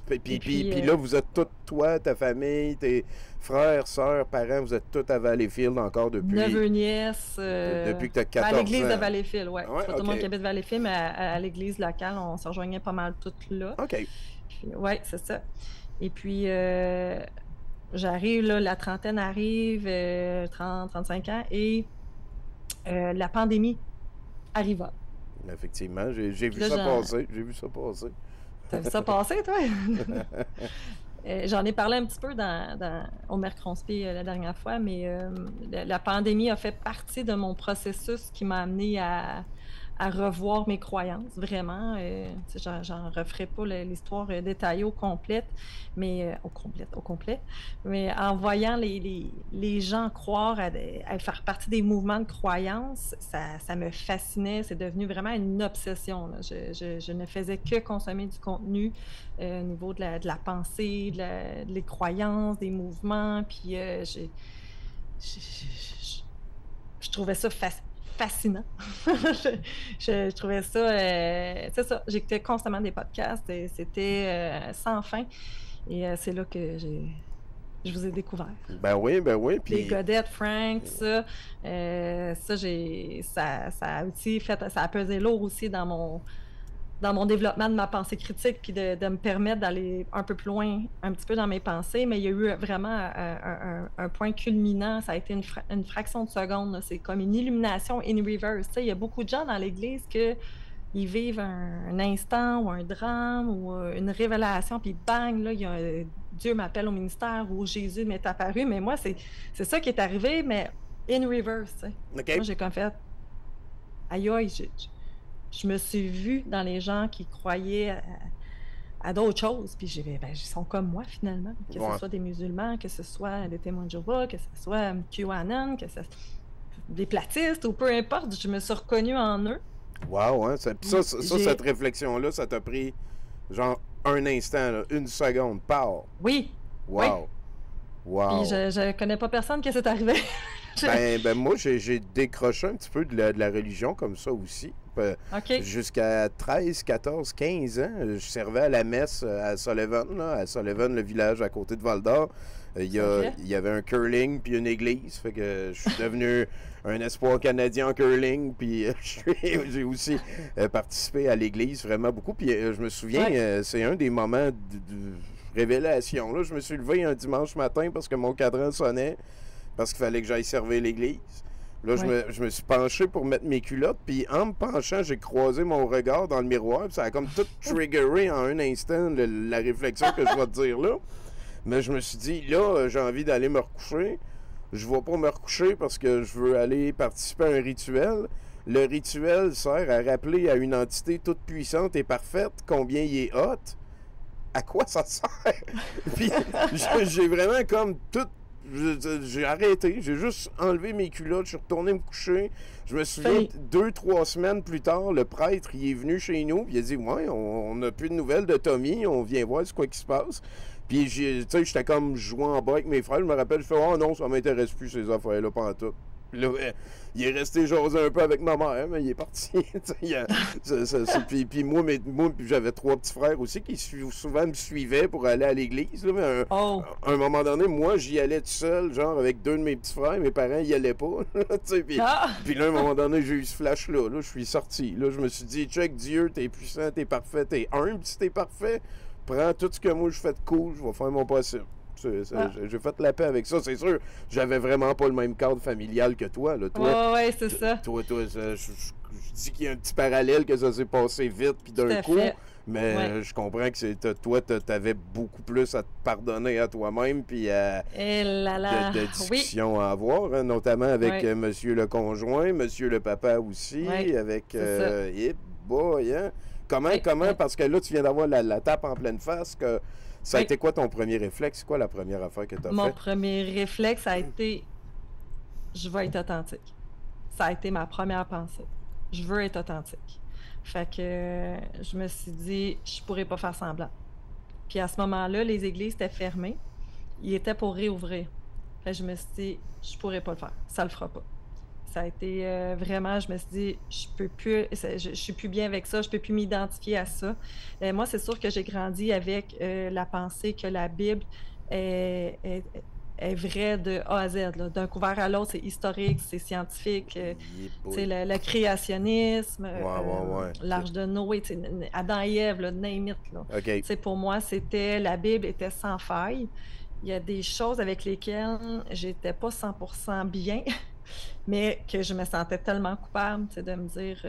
Et puis, Puis là, vous êtes tous, toi, ta famille, tes frères, sœurs, parents, vous êtes tous à Valleyfield encore neveux, nièces... depuis que tu as à 14 l'église de ans. Valleyfield, ouais. Ouais, Pas tout le monde OK. qui habite Valleyfield, mais à l'église locale, on se rejoignait pas mal toutes là. OK. Puis, ouais, c'est ça. Et puis, j'arrive, là, la trentaine arrive, 30, 35 ans, et la pandémie arriva. Effectivement, j'ai vu Puis là, ça passer. J'ai vu ça passer. T'as vu ça passer, toi? J'en ai parlé un petit peu au Mercronspi la dernière fois, mais la pandémie a fait partie de mon processus qui m'a amené à revoir mes croyances, vraiment. Tu sais, j'en referai pas l'histoire détaillée au complet, mais au complet. Mais en voyant les gens croire à faire partie des mouvements de croyances, ça me fascinait. C'est devenu vraiment une obsession, là. Je ne faisais que consommer du contenu au niveau de la pensée, des croyances, des mouvements, puis je trouvais ça fascinant. je trouvais ça... c'est ça, j'écoutais constamment des podcasts, et c'était sans fin. Et c'est là que je vous ai découvert. Ben oui, puis... Les Godette, Frank, ça, ça a aussi fait... Ça a pesé lourd aussi dans mon développement de ma pensée critique, puis de me permettre d'aller un peu plus loin, un petit peu dans mes pensées, mais il y a eu vraiment un point culminant, ça a été une fraction de seconde, là. C'est comme une illumination in reverse. Tu sais, il y a beaucoup de gens dans l'Église qu'ils vivent un instant ou un drame ou une révélation, puis bang, là, il y a Dieu m'appelle au ministère ou Jésus m'est apparu, mais moi, c'est ça qui est arrivé, mais in reverse. Tu sais. OK. Moi, j'ai comme fait, aïe, je me suis vue dans les gens qui croyaient à d'autres choses. Puis j'ai ben, ils sont comme moi, finalement. Que ce soit des musulmans, que ce soit des témoins de Jéhovah, que ce soit QAnon, que ce soit des platistes, ou peu importe, je me suis reconnue en eux. Wow, hein? Cette réflexion-là, ça t'a pris genre un instant, là, une seconde, pow! Oui. Wow! Oui. Wow! Puis je connais pas personne qui s'est arrivé. Ben moi, j'ai décroché un petit peu de la religion comme ça aussi. OK. Jusqu'à 13, 14, 15 ans, je servais à la messe à Sullivan, là, à Sullivan, le village à côté de Val-d'Or. Il y avait un curling puis une église. Fait que je suis devenu un espoir canadien en curling. Puis j'ai aussi participé à l'église vraiment beaucoup. Puis je me souviens, c'est un des moments de révélation. Là. Je me suis levé un dimanche matin parce que mon cadran sonnait, parce qu'il fallait que j'aille servir l'église. Là, je me suis penché pour mettre mes culottes, puis en me penchant, j'ai croisé mon regard dans le miroir, puis ça a comme tout triggeré en un instant la réflexion que je vais te dire là. Mais je me suis dit, là, j'ai envie d'aller me recoucher. Je ne vais pas me recoucher parce que je veux aller participer à un rituel. Le rituel sert à rappeler à une entité toute puissante et parfaite combien il est hot. À quoi ça sert? Puis j'ai vraiment comme tout... J'ai arrêté, j'ai juste enlevé mes culottes, je suis retourné me coucher. Je me souviens, 2-3 semaines plus tard, le prêtre il est venu chez nous, puis il a dit « Ouais, on n'a plus de nouvelles de Tommy, on vient voir ce quoi qui se passe. » Puis, tu sais, j'étais comme jouant en bas avec mes frères, je me rappelle, je fais « Oh non, ça m'intéresse plus ces affaires-là, pas en tout. » Là, il est resté jaser un peu avec ma mère, mais il est parti. Puis moi, j'avais 3 petits frères aussi qui souvent me suivaient pour aller à l'église. Là, mais Oh! à un moment donné, moi, j'y allais tout seul, genre avec 2 de mes petits frères. Mes parents y allaient pas. Puis Ah! là, à un moment donné, j'ai eu ce flash-là. Là, je suis sorti. Là, je me suis dit, check Dieu, t'es puissant, t'es parfait, t'es humble. Si t'es parfait, prends tout ce que moi je fais de cool, je vais faire mon possible. J'ai fait la paix avec ça, c'est sûr. J'avais vraiment pas le même cadre familial que toi. Là. Toi, Ouais, c'est ça. Toi, je dis qu'il y a un petit parallèle, que ça s'est passé vite, puis d'un coup. Mais je comprends que toi, t'avais beaucoup plus à te pardonner à toi-même, puis de discussions à avoir, hein, notamment avec monsieur le conjoint, monsieur le papa aussi, avec... boy, hein? Comment? Parce que là, tu viens d'avoir la tape en pleine face, que... Ça a été quoi ton premier réflexe? C'est quoi la première affaire que tu as fait? Mon premier réflexe a été « Je vais être authentique ». Ça a été ma première pensée. Je veux être authentique. Fait que je me suis dit « Je pourrais pas faire semblant ». Puis à ce moment-là, les églises étaient fermées. Ils étaient pour réouvrir. Fait que je me suis dit « Je pourrais pas le faire. Ça le fera pas ». Ça a été vraiment, je me suis dit, je peux plus, je suis plus bien avec ça, je peux plus m'identifier à ça. Moi, c'est sûr que j'ai grandi avec la pensée que la Bible est vraie de A à Z. D'un couvert à l'autre, c'est historique, c'est scientifique. Le créationnisme, l'Arche de Noé, Adam et Ève, name it. Okay. Pour moi, la Bible était sans faille. Il y a des choses avec lesquelles j'étais pas 100% bien. Mais que je me sentais tellement coupable, de me dire,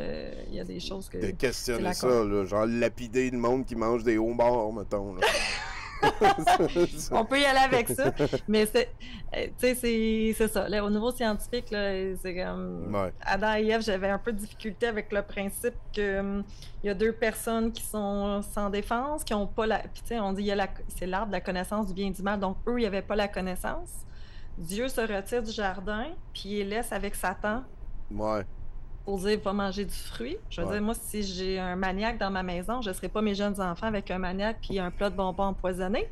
il y a des choses que... De questionner ça, là, genre lapider le monde qui mange des homards, mettons. Là. On peut y aller avec ça, mais c'est ça. Là, au niveau scientifique, là, c'est comme... Adam et Ève, j'avais un peu de difficulté avec le principe que il y a 2 personnes qui sont sans défense, qui n'ont pas la... Puis on dit, c'est l'arbre de la connaissance du bien et du mal, donc eux, ils n'avaient pas la connaissance. Dieu se retire du jardin, puis il laisse avec Satan pour dire « va manger du fruit ». Je veux dire, moi, si j'ai un maniaque dans ma maison, je ne serai pas mes jeunes enfants avec un maniaque puis un plat de bonbons empoisonnés.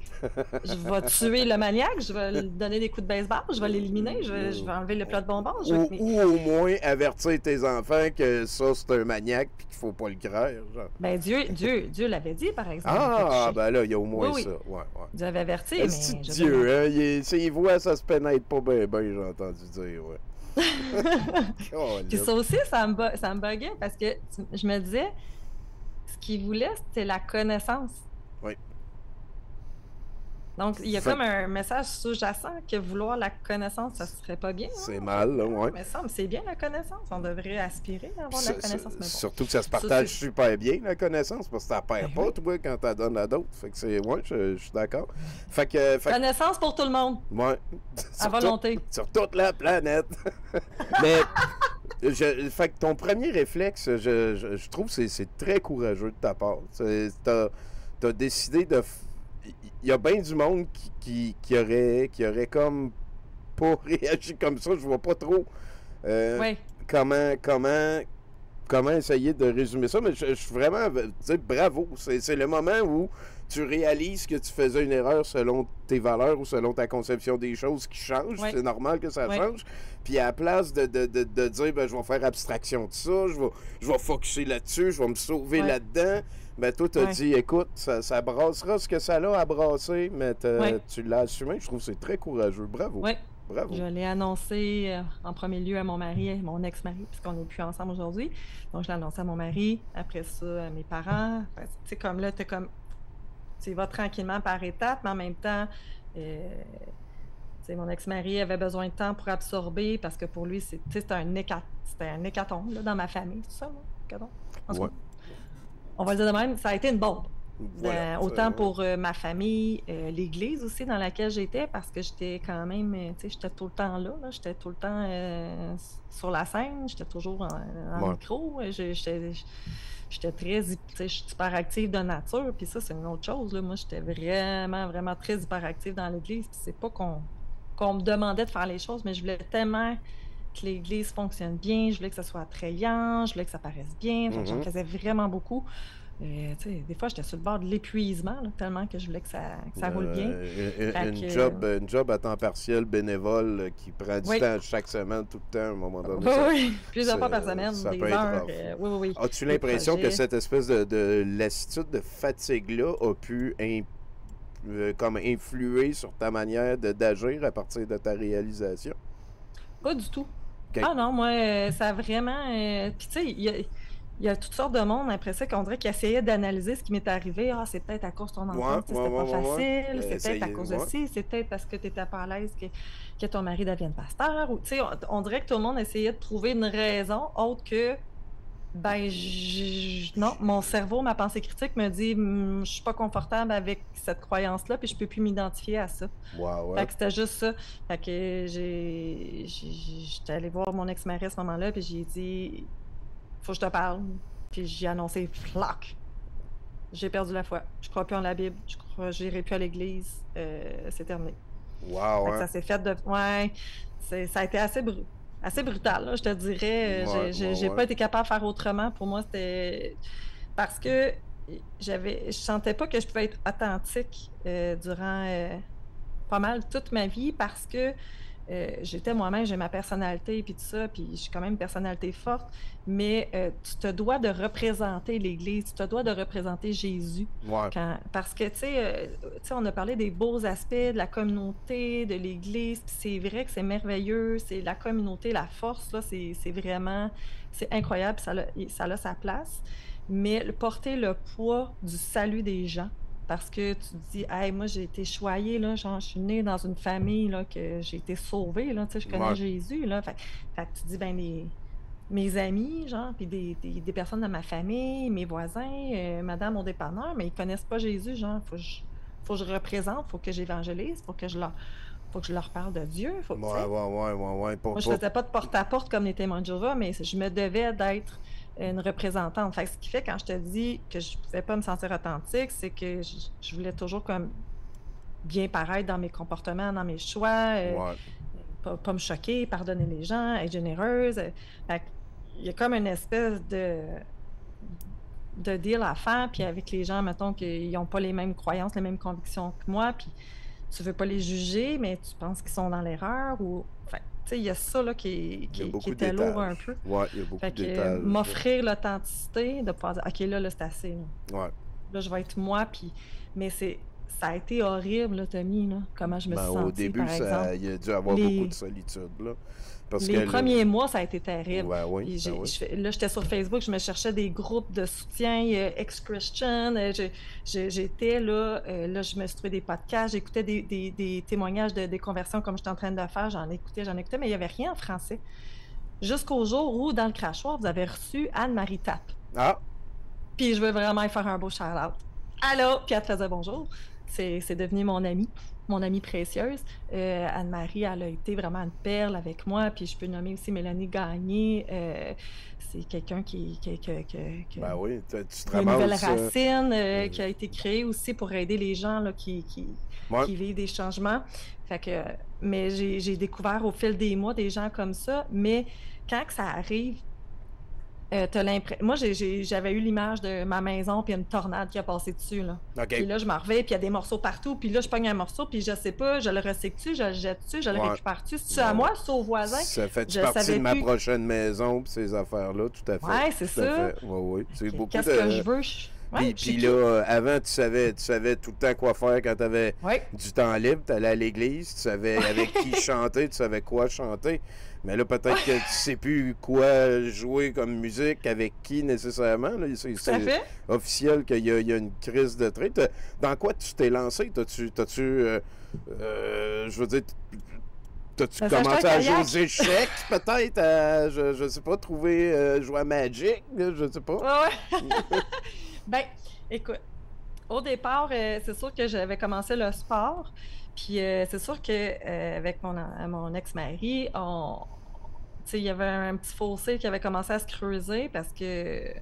Je vais tuer le maniaque, je vais lui donner des coups de baseball, je vais l'éliminer, je vais enlever le plat de bonbons. Ou au moins avertir tes enfants que ça, c'est un maniaque puis qu'il ne faut pas le croire. Genre. Ben Dieu l'avait dit, par exemple. Ben là, il y a au moins ça. Dieu avait averti, mais... C'est Dieu, hein? Il voit, ça se pénètre pas bien, j'ai entendu dire, Puis ça aussi, ça me buguait parce que je me disais, ce qu'il voulait, c'était la connaissance. Oui. Donc, il y a comme un message sous-jacent que vouloir la connaissance, ça serait pas bien. C'est mal, là, Mais ça, c'est bien la connaissance. On devrait aspirer à avoir la connaissance. Mais bon. Surtout que ça se partage super bien, la connaissance, parce que ça perd pas, toi, quand tu la donnes à d'autres. Fait que c'est... je suis d'accord. Connaissance pour tout le monde. À volonté. Sur toute la planète. Mais... fait que ton premier réflexe, je trouve que c'est très courageux de ta part. T'as décidé de... Il y a bien du monde qui aurait comme pas réagi comme ça. Je vois pas trop comment essayer de résumer ça. Mais je suis vraiment... bravo. C'est le moment où tu réalises que tu faisais une erreur selon tes valeurs ou selon ta conception des choses qui changent. C'est normal que ça change. Puis à la place de dire, je vais faire abstraction de ça, je vais focusser là-dessus, je vais me sauver là-dedans... Ben toi, t'as dit, écoute, ça brassera ce que ça a à brasser, mais tu l'as assumé. Je trouve que c'est très courageux. Bravo. Bravo. Je l'ai annoncé en premier lieu à mon mari, mon ex-mari, puisqu'on n'est plus ensemble aujourd'hui. Donc, je l'ai annoncé à mon mari, après ça, à mes parents. Tu sais, comme là, tu vas tranquillement par étapes, mais en même temps, mon ex-mari avait besoin de temps pour absorber, parce que pour lui, c'était un hécatombe là, dans ma famille. C'est ça, hécatombe? On va le dire de même, ça a été une bombe. Autant pour ma famille, l'église aussi dans laquelle j'étais, parce que j'étais quand même, j'étais tout le temps là, j'étais tout le temps sur la scène, j'étais toujours en micro, j'étais très, je suis hyperactive de nature, puis ça, c'est une autre chose, là. Moi, j'étais vraiment, vraiment très hyperactive dans l'église, puis c'est pas qu'on me demandait de faire les choses, mais je voulais tellement que l'église fonctionne bien, je voulais que ça soit attrayant, je voulais que ça paraisse bien, j'en faisais vraiment beaucoup. Des fois, j'étais sur le bord de l'épuisement, là, tellement que je voulais que ça roule bien. Fait Une job à temps partiel bénévole qui prend du oui, temps chaque semaine, tout le temps, à un moment donné, oui, oui, plusieurs fois par semaine, ça des peut être heures, rough. oui, oui, oui, As-tu des l'impression que projets. cette espèce de lassitude, de fatigue-là a pu comme influer sur ta manière d'agir à partir de ta réalisation? Pas du tout. OK. Ah non, moi, ça a vraiment. Puis tu sais, il y a toutes sortes de monde après ça qu'on dirait qui essayait d'analyser ce qui m'est arrivé. Ah, c'est peut-être à cause de ton Ouais, enfance, tu sais, ouais, c'était pas ouais, ouais, ouais. facile, c'est peut-être à Essayer, cause de ouais. ci, c'est peut-être parce que tu n'étais pas à l'aise que ton mari devienne pasteur. Ou, tu sais, on dirait que tout le monde essayait de trouver une raison autre que. Ben, non, mon cerveau, ma pensée critique me dit, je suis pas confortable avec cette croyance-là, puis je peux plus m'identifier à ça. Wow, Fait ouais. que c'était juste ça. Fait que j'étais allée voir mon ex-mari à ce moment-là, puis j'ai dit, faut que je te parle. Puis j'ai annoncé, flac, j'ai perdu la foi. Je crois plus en la Bible. Je crois, j'irai plus à l'église. C'est terminé. Wow, Fait que hein. ça s'est fait de, ouais, ça a été assez brutal, là, je te dirais. Ouais, ouais, J'ai ouais. pas été capable de faire autrement. Pour moi, c'était parce que je sentais pas que je pouvais être authentique durant pas mal toute ma vie parce que j'étais moi-même, j'ai ma personnalité puis tout ça, puis je suis quand même une personnalité forte, mais tu te dois de représenter l'Église, tu te dois de représenter Jésus. Ouais. Parce que, tu sais, on a parlé des beaux aspects de la communauté, de l'Église, puis c'est vrai que c'est merveilleux, c'est la communauté, la force, là, c'est vraiment, c'est incroyable, ça a sa place, mais porter le poids du salut des gens, parce que tu te dis, hey, moi, j'ai été choyée, là, genre, je suis née dans une famille, là, que j'ai été sauvée, là, tu sais, je connais Ouais. Jésus, là. Fait que tu te dis, ben, mes amis, genre, puis des personnes de ma famille, mes voisins, madame au dépanneur, mais ils connaissent pas Jésus, genre, faut que je représente, faut que j'évangélise, faut que je leur parle de Dieu, tu Ouais, sais. ouais, ouais, ouais, ouais. Moi, je faisais pas de porte-à-porte comme les témoins de Jéhovah, mais je me devais d'être une représentante. Fait que ce qui fait, quand je te dis que je pouvais pas me sentir authentique, c'est que je voulais toujours comme bien paraître dans mes comportements, dans mes choix, Ouais. pas me choquer, pardonner les gens, être généreuse. Fait il y a comme une espèce de deal à faire, puis avec les gens, mettons, qu'ils n'ont pas les mêmes croyances, les mêmes convictions que moi, puis tu veux pas les juger, mais tu penses qu'ils sont dans l'erreur, ou... Enfin, tu sais, il y a ça, là, Il y a qui beaucoup était lourd un d'étages. peu. Ouais, il y a beaucoup Fait que d'étages. m'offrir l'authenticité, de pouvoir dire, OK, là, c'est assez, là. Ouais. Là, je vais être moi, puis... Mais ça a été horrible, là, Tommy, là, comment je me suis Ben, au sentie, début, par exemple. il y a dû avoir beaucoup de Les, solitude, là. Parce que les là, premiers mois, ça a été terrible. ouais, oui, Puis ben oui. là, j'étais sur Facebook, je me cherchais des groupes de soutien ex-Christian. J'étais là, je me suis trouvé des podcasts, j'écoutais des témoignages de conversions comme j'étais en train de le faire. J'en écoutais, mais il n'y avait rien en français. Jusqu'au jour où, dans le crachoir, vous avez reçu Anne-Marie Tappe. Ah! Puis je veux vraiment y faire un beau shout-out. Allô? Puis elle te faisait bonjour. C'est devenu mon amie précieuse. Anne-Marie, elle a été vraiment une perle avec moi. Puis je peux nommer aussi Mélanie Gagné. C'est quelqu'un Ben oui, tu te qui a une nouvelle ramasses. racine, qui a été créée aussi pour aider les gens là, Ouais. qui vivent des changements. Fait que, mais j'ai découvert au fil des mois des gens comme ça. Mais quand que ça arrive, moi, j'avais eu l'image de ma maison, puis une tornade qui a passé dessus, là. OK. Puis là, je m'en reviens, puis il y a des morceaux partout, puis là, je pogne un morceau, puis je sais pas, je le recycle-tu, je le jette-tu, je le Ouais. récupère-tu, c'est-tu Ouais, à moi, ouais. c'est au voisin? Ça fait Je partie de savais ma plus. prochaine maison, pis ces affaires-là, tout à fait. Ouais, c'est Tout à ça. fait. Oui, oui. C'est beaucoup Qu'est-ce que je de. veux? Ouais, Puis là, avant, tu savais tout le temps quoi faire quand tu avais ouais, du temps libre. Tu allais à l'église, tu savais avec qui chanter, tu savais quoi chanter. Mais là, peut-être que tu sais plus quoi jouer comme musique, avec qui nécessairement. Là, tout à fait. officiel qu'il y a une crise de trait. Dans quoi tu t'es lancé? Je veux dire, t'as-tu Ça s'achète commencé un à jouer aux kayak. échecs, peut-être? Je sais pas, jouer à Magic, là, je sais pas. Ouais. Ben, écoute, au départ, c'est sûr que j'avais commencé le sport. Puis c'est sûr que avec mon ex-mari, tu sais, il y avait un petit fossé qui avait commencé à se creuser parce que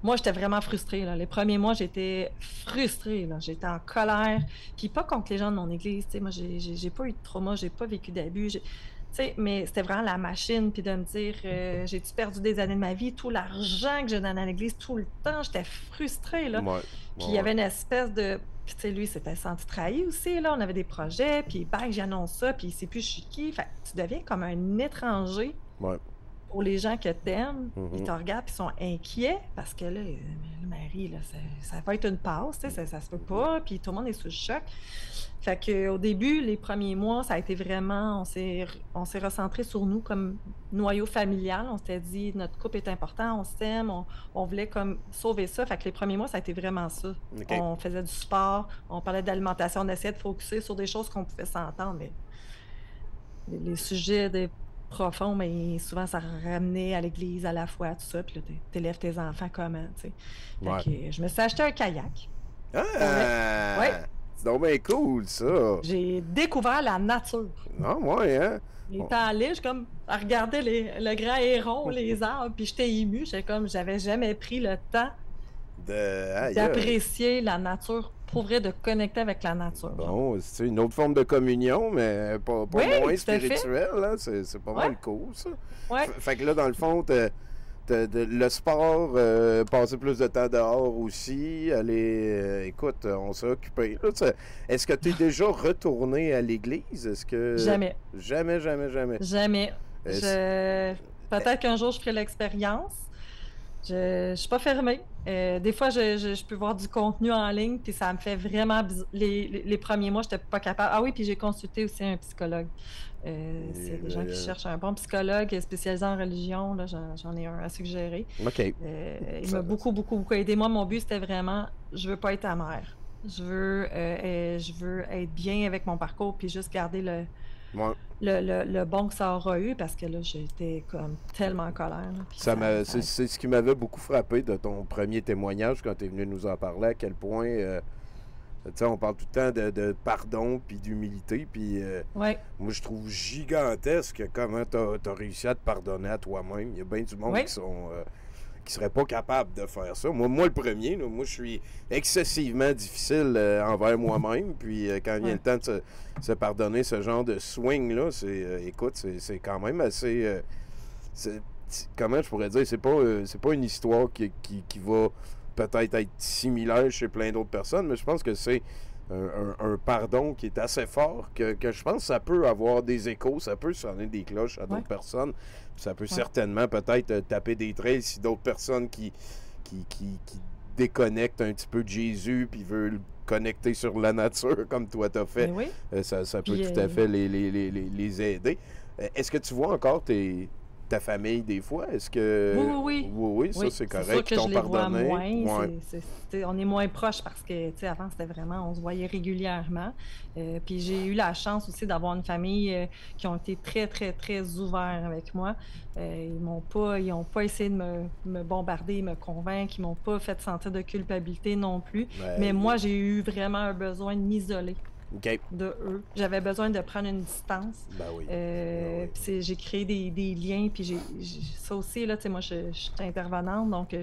moi, j'étais vraiment frustrée, là. Les premiers mois, j'étais frustrée, là. J'étais en colère. Puis pas contre les gens de mon église, tu sais. Moi, j'ai pas eu de trauma, j'ai pas vécu d'abus. sais, mais c'était vraiment la machine, puis de me dire, j'ai-tu perdu des années de ma vie, tout l'argent que je donne à l'église tout le temps, j'étais frustrée, là. Ouais, Puis ouais, il y ouais. avait une espèce de... Puis tu sais, lui, il s'était senti trahi aussi, là, on avait des projets, puis bang, j'annonce ça, puis il sait plus je suis qui. Fait que tu deviens comme un étranger Ouais. pour les gens que t'aimes, ils Mhm. te regardent puis ils sont inquiets parce que là, Marie, là, ça va être une passe, tu sais, ça se peut pas, puis tout le monde est sous le choc. Fait que au début, les premiers mois, ça a été vraiment, on s'est recentré sur nous comme noyau familial. On s'était dit, notre couple est important, on s'aime, on voulait comme sauver ça. Fait que les premiers mois, ça a été vraiment ça. OK. On faisait du sport, on parlait d'alimentation, on essayait de focuser sur des choses qu'on pouvait s'entendre, mais les sujets profonds, mais souvent, ça ramenait à l'église à la fois, tout ça. Puis là, t'élèves tes enfants comment, tu sais. Fait Ouais. que je me suis acheté un kayak. Ah! Ouais. C'est donc bien cool, ça! J'ai découvert la nature. Ah, ouais, hein? J'étais allée, je suis comme à regarder le grand héron, les arbres, puis j'étais émue. J'avais jamais pris le temps Aïe, aïe. d'apprécier la nature, pour vrai, de connecter avec la nature. genre. Bon, c'est une autre forme de communion, mais pas Oui, moins tout à fait. spirituelle, hein? C'est pas Ouais. mal cool, ça. Ouais. Fait que là, dans le fond, le sport, passer plus de temps dehors aussi, aller... écoute, on s'est occupé. Là, est-ce que tu es déjà retourné à l'église? Est-ce que... Jamais. Jamais, jamais, jamais. Jamais. Est-ce- Peut-être qu'un jour, je ferai l'expérience. Je suis pas fermée. Des fois, je peux voir du contenu en ligne, puis ça me fait vraiment bizarre. Les premiers mois, j'étais pas capable. Ah oui, puis j'ai consulté aussi un psychologue. S'il y a des gens qui cherchent un bon psychologue spécialisé en religion, là, j'en ai un à suggérer. OK. Il m'a beaucoup aidé. Moi, mon but, c'était vraiment, je veux pas être amère. Je veux être bien avec mon parcours, puis juste garder Ouais. le bon que ça aura eu, parce que là, j'étais comme tellement en colère. Là, puis C'est ce qui m'avait beaucoup frappé de ton premier témoignage quand tu es venu nous en parler, à quel point, tu sais, on parle tout le temps de pardon puis d'humilité, puis ouais. moi, je trouve gigantesque comment tu as réussi à te pardonner à toi-même. Il y a bien du monde Ouais. qui seraient pas capables de faire ça. Moi le premier, là, moi, je suis excessivement difficile envers moi-même, puis quand vient Ouais. le temps de se pardonner ce genre de swing-là, écoute, c'est quand même assez... comment je pourrais dire, c'est pas une histoire qui va peut-être être similaire chez plein d'autres personnes, mais je pense que c'est un pardon qui est assez fort, que je pense que ça peut avoir des échos, ça peut sonner des cloches à d'autres Ouais. personnes, puis ça peut Ouais. certainement peut-être taper des traits si d'autres personnes qui déconnectent un petit peu de Jésus, puis veulent le connecter sur la nature, comme toi t'as fait, Mais oui. ça peut Puis, tout à fait les aider. Est-ce que tu vois encore ta famille des fois? Est-ce que... Oui. Oui, ça Oui, c'est c'est correct, sûr qu'ils que je t'ont les vois pardonné. moins. Ouais. On est moins proches parce que, tu sais, avant, c'était vraiment, on se voyait régulièrement. Puis j'ai eu la chance aussi d'avoir une famille qui ont été très ouverts avec moi. Ils ont pas essayé de me bombarder, me convaincre. Ils m'ont pas fait sentir de culpabilité non plus. Mais moi, j'ai eu vraiment un besoin de m'isoler OK. de eux. J'avais besoin de prendre une distance. Ben oui. Puis j'ai créé des liens, puis ça aussi, là, tu sais, moi, je suis intervenante, donc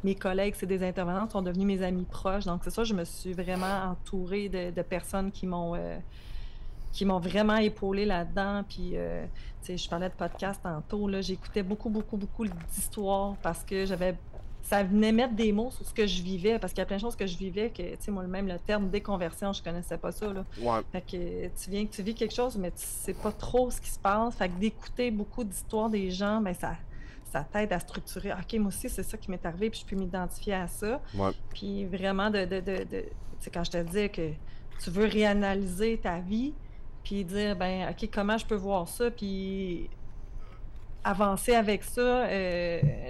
mes collègues, c'est des intervenantes, sont devenus mes amis proches. Donc, c'est ça, je me suis vraiment entourée de personnes qui m'ont vraiment épaulée là-dedans. Puis, tu sais, je parlais de podcast tantôt, là, j'écoutais beaucoup d'histoires parce que ça venait mettre des mots sur ce que je vivais, parce qu'il y a plein de choses que je vivais que, tu sais, moi, même le terme déconversion, je connaissais pas ça, là. Ouais. Fait que tu vis quelque chose, mais tu sais pas trop ce qui se passe. Fait que d'écouter beaucoup d'histoires des gens, ben ça t'aide à structurer. OK, moi aussi, c'est ça qui m'est arrivé, puis je peux m'identifier à ça. Ouais. Puis vraiment, tu sais, quand je te dis que tu veux réanalyser ta vie, puis dire, ben OK, comment je peux voir ça, puis avancer avec ça.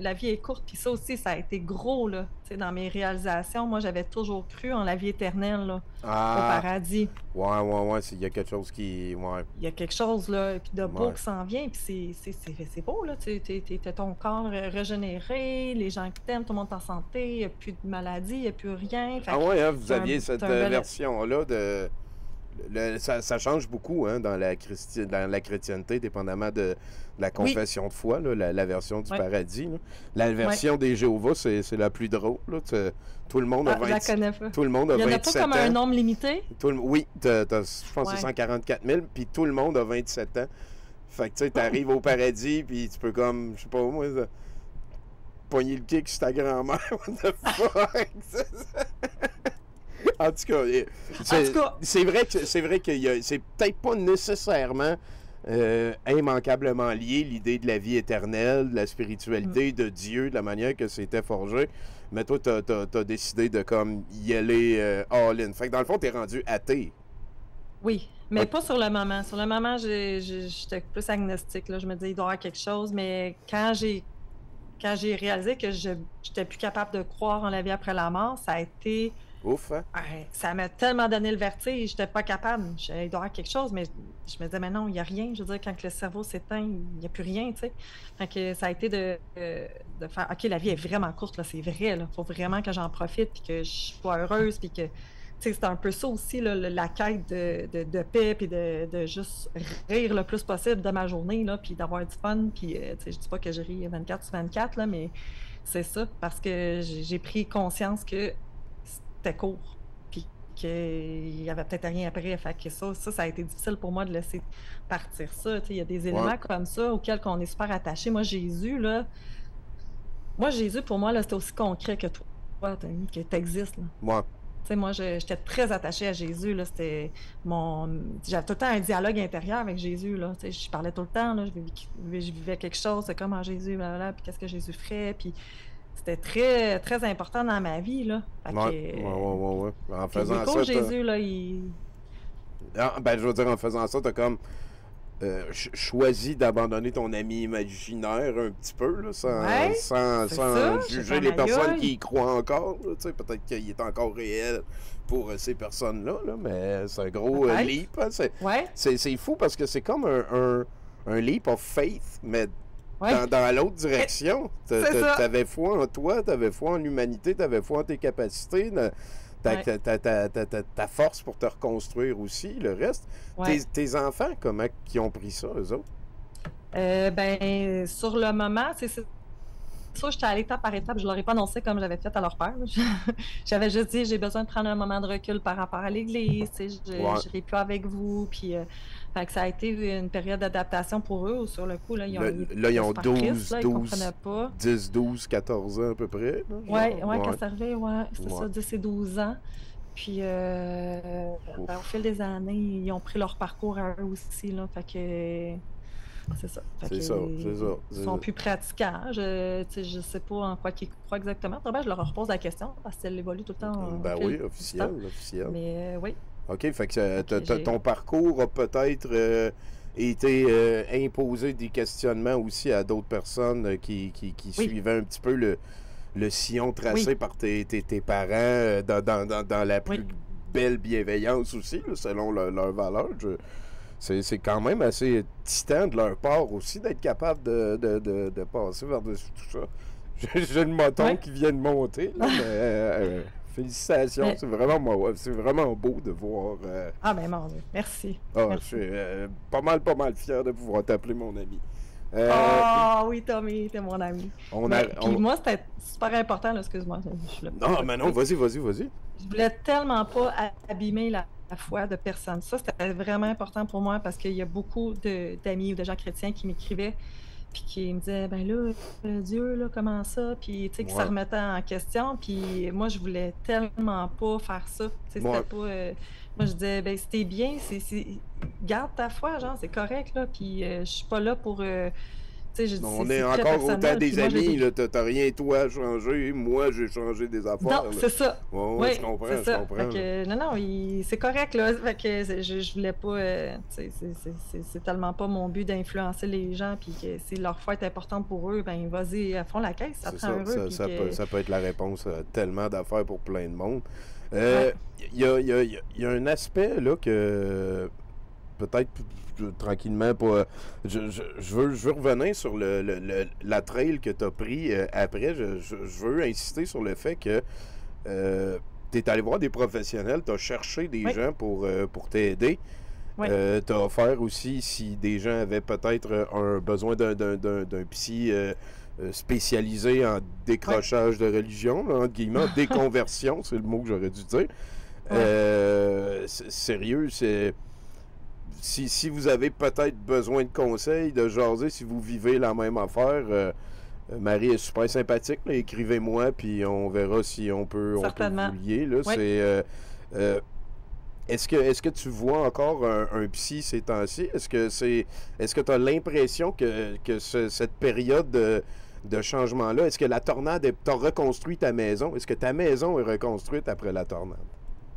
La vie est courte, puis ça aussi, ça a été gros, là. Tu sais, dans mes réalisations, moi, j'avais toujours cru en la vie éternelle, là, au Ah, paradis. ouais, il y a quelque chose qui... Ouais. Il y a quelque chose, là, puis de beau Ouais. qui s'en vient, puis c'est beau, là. T'as ton corps régénéré, les gens qui t'aiment, tout le monde est en santé, il n'y a plus de maladie, il n'y a plus rien. Fait Ah que ouais, hein, vous c'est aviez cette c'est un bel... version-là de... ça change beaucoup hein, dans la chrétienté, dépendamment de la Oui, confession de foi, là, la version du ouais, paradis. Là. La ouais. version des Jéhovah, c'est la plus drôle. Là. Tout le monde a Ah, je la 20 connais pas. tout le monde a Il n'y en a pas 27 comme un ans. nombre limité? Oui, je pense que c'est Ouais. 144 000, puis tout le monde a 27 ans. Fait que tu sais, t'arrives au paradis, puis tu peux comme, je sais pas moi, pogner le kick sur ta grand-mère. What the fuck? En tout cas, c'est vrai que c'est peut-être pas nécessairement immanquablement lié l'idée de la vie éternelle, de la spiritualité, de Dieu, de la manière que c'était forgé. Mais toi, t'as décidé de comme y aller all-in. Fait que dans le fond, t'es rendu athée. Oui, mais Ok. pas sur le moment. Sur le moment, j'étais plus agnostique, là. Je me disais, il doit y avoir quelque chose, mais quand j'ai réalisé que je n'étais plus capable de croire en la vie après la mort, ça a été. Ouf, hein? Ouais, ça m'a tellement donné le vertige, j'étais pas capable. Il doit y avoir quelque chose, mais je me disais, mais non, il n'y a rien. Je veux dire, quand le cerveau s'éteint, il n'y a plus rien, tu sais. Fait que ça a été de faire, OK, la vie est vraiment courte, là, c'est vrai, là. Il faut vraiment que j'en profite, puis que je sois heureuse, puis que, tu sais, c'est un peu ça aussi, là, la quête de paix, puis de juste rire le plus possible de ma journée, là, puis d'avoir du fun. Puis, tu sais, je dis pas que je ris 24 sur 24, là, mais c'est ça, parce que j'ai pris conscience que c'était court, puis qu'il y avait peut-être rien après. Fait que ça a été difficile pour moi de laisser partir ça. Tu sais, il y a des Ouais, éléments comme ça auxquels on est super attaché. Jésus, pour moi, là, c'était aussi concret que toi, Tony, que tu existes. ouais. Tu sais, moi, j'étais très attachée à Jésus. Là, j'avais tout le temps un dialogue intérieur avec Jésus. Là, tu sais, je parlais tout le temps. Là, je vivais quelque chose, c'est comme en Jésus, blablabla, puis qu'est-ce que Jésus ferait. Puis c'était très, très important dans ma vie. Là. Fait Ouais, ouais, ouais, ouais. En puis il est faisant cool, ça, Jésus. Là, il... ah, ben, je veux dire, en faisant ça, t'as comme choisi d'abandonner ton ami imaginaire un petit peu, là, Ouais, c'est sans ça. J'ai juger fait les personnes aïe. qui y croient encore. Là, tu sais, peut-être qu'il est encore réel pour ces personnes-là, là, mais c'est un gros Peut-être. leap. Hein, Ouais, c'est fou parce que c'est comme un leap of faith, mais ouais. dans l'autre Eh, direction. c'est ça. T'avais foi en toi, t'avais foi en l'humanité, t'avais foi en tes capacités, Ouais, ta force pour te reconstruire aussi, le reste. ouais. Tes enfants, comment qui ont pris ça, eux autres? Ben, sur le moment, c'est ça, j'étais allée étape par étape. Je leur ai pas annoncé comme j'avais fait à leur père. J'avais juste dit, j'ai besoin de prendre un moment de recul par rapport à l'église. Tu sais, Ouais. je n'irai plus avec vous. Puis, fait que ça a été une période d'adaptation pour eux. Sur le coup, là, ils Là, ils étaient ont super tristes. 12, Là, ils 12, comprenaient pas. 10, 12, 14 ans à peu près, là, Ouais, genre. ouais, quand Ouais. c'est arrivé, ouais, c'est Ouais. ça, 10 et 12 ans. Puis, ben, au Ouf. fil des années, ils ont pris leur parcours à eux aussi, là. Fait que c'est ça. Fait C'est ça, c'est qu'ils ça, c'est sont ça. plus pratiquants. Tu sais, je sais pas en quoi ils croient exactement. Ben, je leur repose la question parce qu'elle évolue tout le temps au Ben fil oui, du temps. officiel, officiel. Mais oui, OK, fait que fait que ton parcours a peut-être été imposé des questionnements aussi à d'autres personnes qui oui, suivaient un petit peu le sillon tracé oui, par tes parents dans la oui. plus belle bienveillance aussi, là, selon leurs valeurs. C'est quand même assez titan de leur part aussi d'être capable de passer par-dessus tout ça. J'ai le moton Ouais. qui vient de monter, là, mais félicitations, Mais, c'est vraiment beau de voir. ah, ben mon Dieu, merci. Je suis Merci. pas mal fier de pouvoir t'appeler mon ami. Oh oui, Tommy, t'es mon ami. On a, Mais puis on- moi, c'était super important, là, excuse-moi, je voulais pas Non, te mais non, couper. vas-y. Je voulais tellement pas abîmer la foi de personne. Ça, c'était vraiment important pour moi parce qu'il y a beaucoup d'amis ou de gens chrétiens qui m'écrivaient puis qui me disaient, ben là, Dieu, là, comment ça? Puis, tu sais, qui se Ouais, remettaient en question. Puis moi, je voulais tellement pas faire ça. Tu sais, c'était ouais. pas... moi, je disais, ben c'était bien, garde ta foi, genre, c'est correct, là. Puis je suis pas là pour... tu sais, je dis, On est c'est très encore autant personnel. Puis des moi, je l'ai amis, vécu. là. T'as rien, toi, changé. Moi, j'ai changé des Non, affaires, là. c'est ça. Ouais, Oui, je comprends, c'est je ça. Fait comprends, là. que, non, non, c'est correct, là. Fait que je voulais pas. Tu sais, c'est tellement pas mon but d'influencer les gens, puis que si leur foi est importante pour eux, ben vas-y à fond la caisse, ça C'est te rend ça, heureux, puis que. ça peut être la réponse à tellement d'affaires pour plein de monde. Ouais, Il y a un aspect, là, que peut-être tranquillement pas. Je veux revenir sur la trail que tu as pris après. Je veux insister sur le fait que tu es allé voir des professionnels, tu as cherché des ouais, gens pour t'aider. ouais, Tu as offert aussi si des gens avaient peut-être un besoin d'un psy spécialisé en ouais, décrochage de religion, là, entre guillemets, déconversion, c'est le mot que j'aurais dû dire. ouais, Sérieux, c'est si vous avez peut-être besoin de conseils, de jaser, si vous vivez la même affaire, Marie est super sympathique. Là, écrivez-moi, puis on verra si on peut Certainement. vous lier. Là. Oui. Est-ce que tu vois encore un psy ces temps-ci? Est-ce que tu as l'impression que cette période de changement-là, est-ce que la tornade t'a reconstruit ta maison? Est-ce que ta maison est reconstruite après la tornade?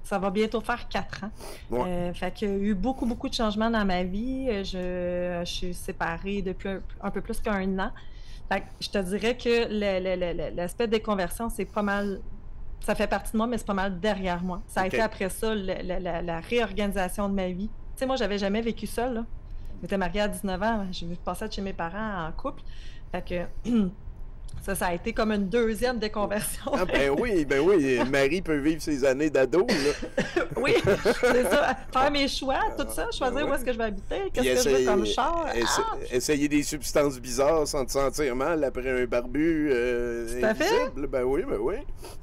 Ça va bientôt faire 4 ans. Ouais. Fait qu'il y a eu beaucoup, beaucoup de changements dans ma vie. Je suis séparée depuis un peu plus qu'1 an. Fait que je te dirais que l'aspect des conversions, c'est pas mal. Ça fait partie de moi, mais c'est pas mal derrière moi. Ça a OK. été après ça la réorganisation de ma vie. Tu sais, moi, j'avais jamais vécu seule, là. J'étais mariée à 19 ans. J'ai passé de chez mes parents en couple. Fait que ça a été comme une deuxième déconversion. Ah, ben oui. Marie peut vivre ses années d'ado, là. Oui, c'est ça. Faire mes choix, tout ça, choisir où est-ce que je vais habiter, qu'est-ce que je veux comme char. Essayer des substances bizarres sans te sentir mal après un barbu Tout à fait. invisible. Ben oui.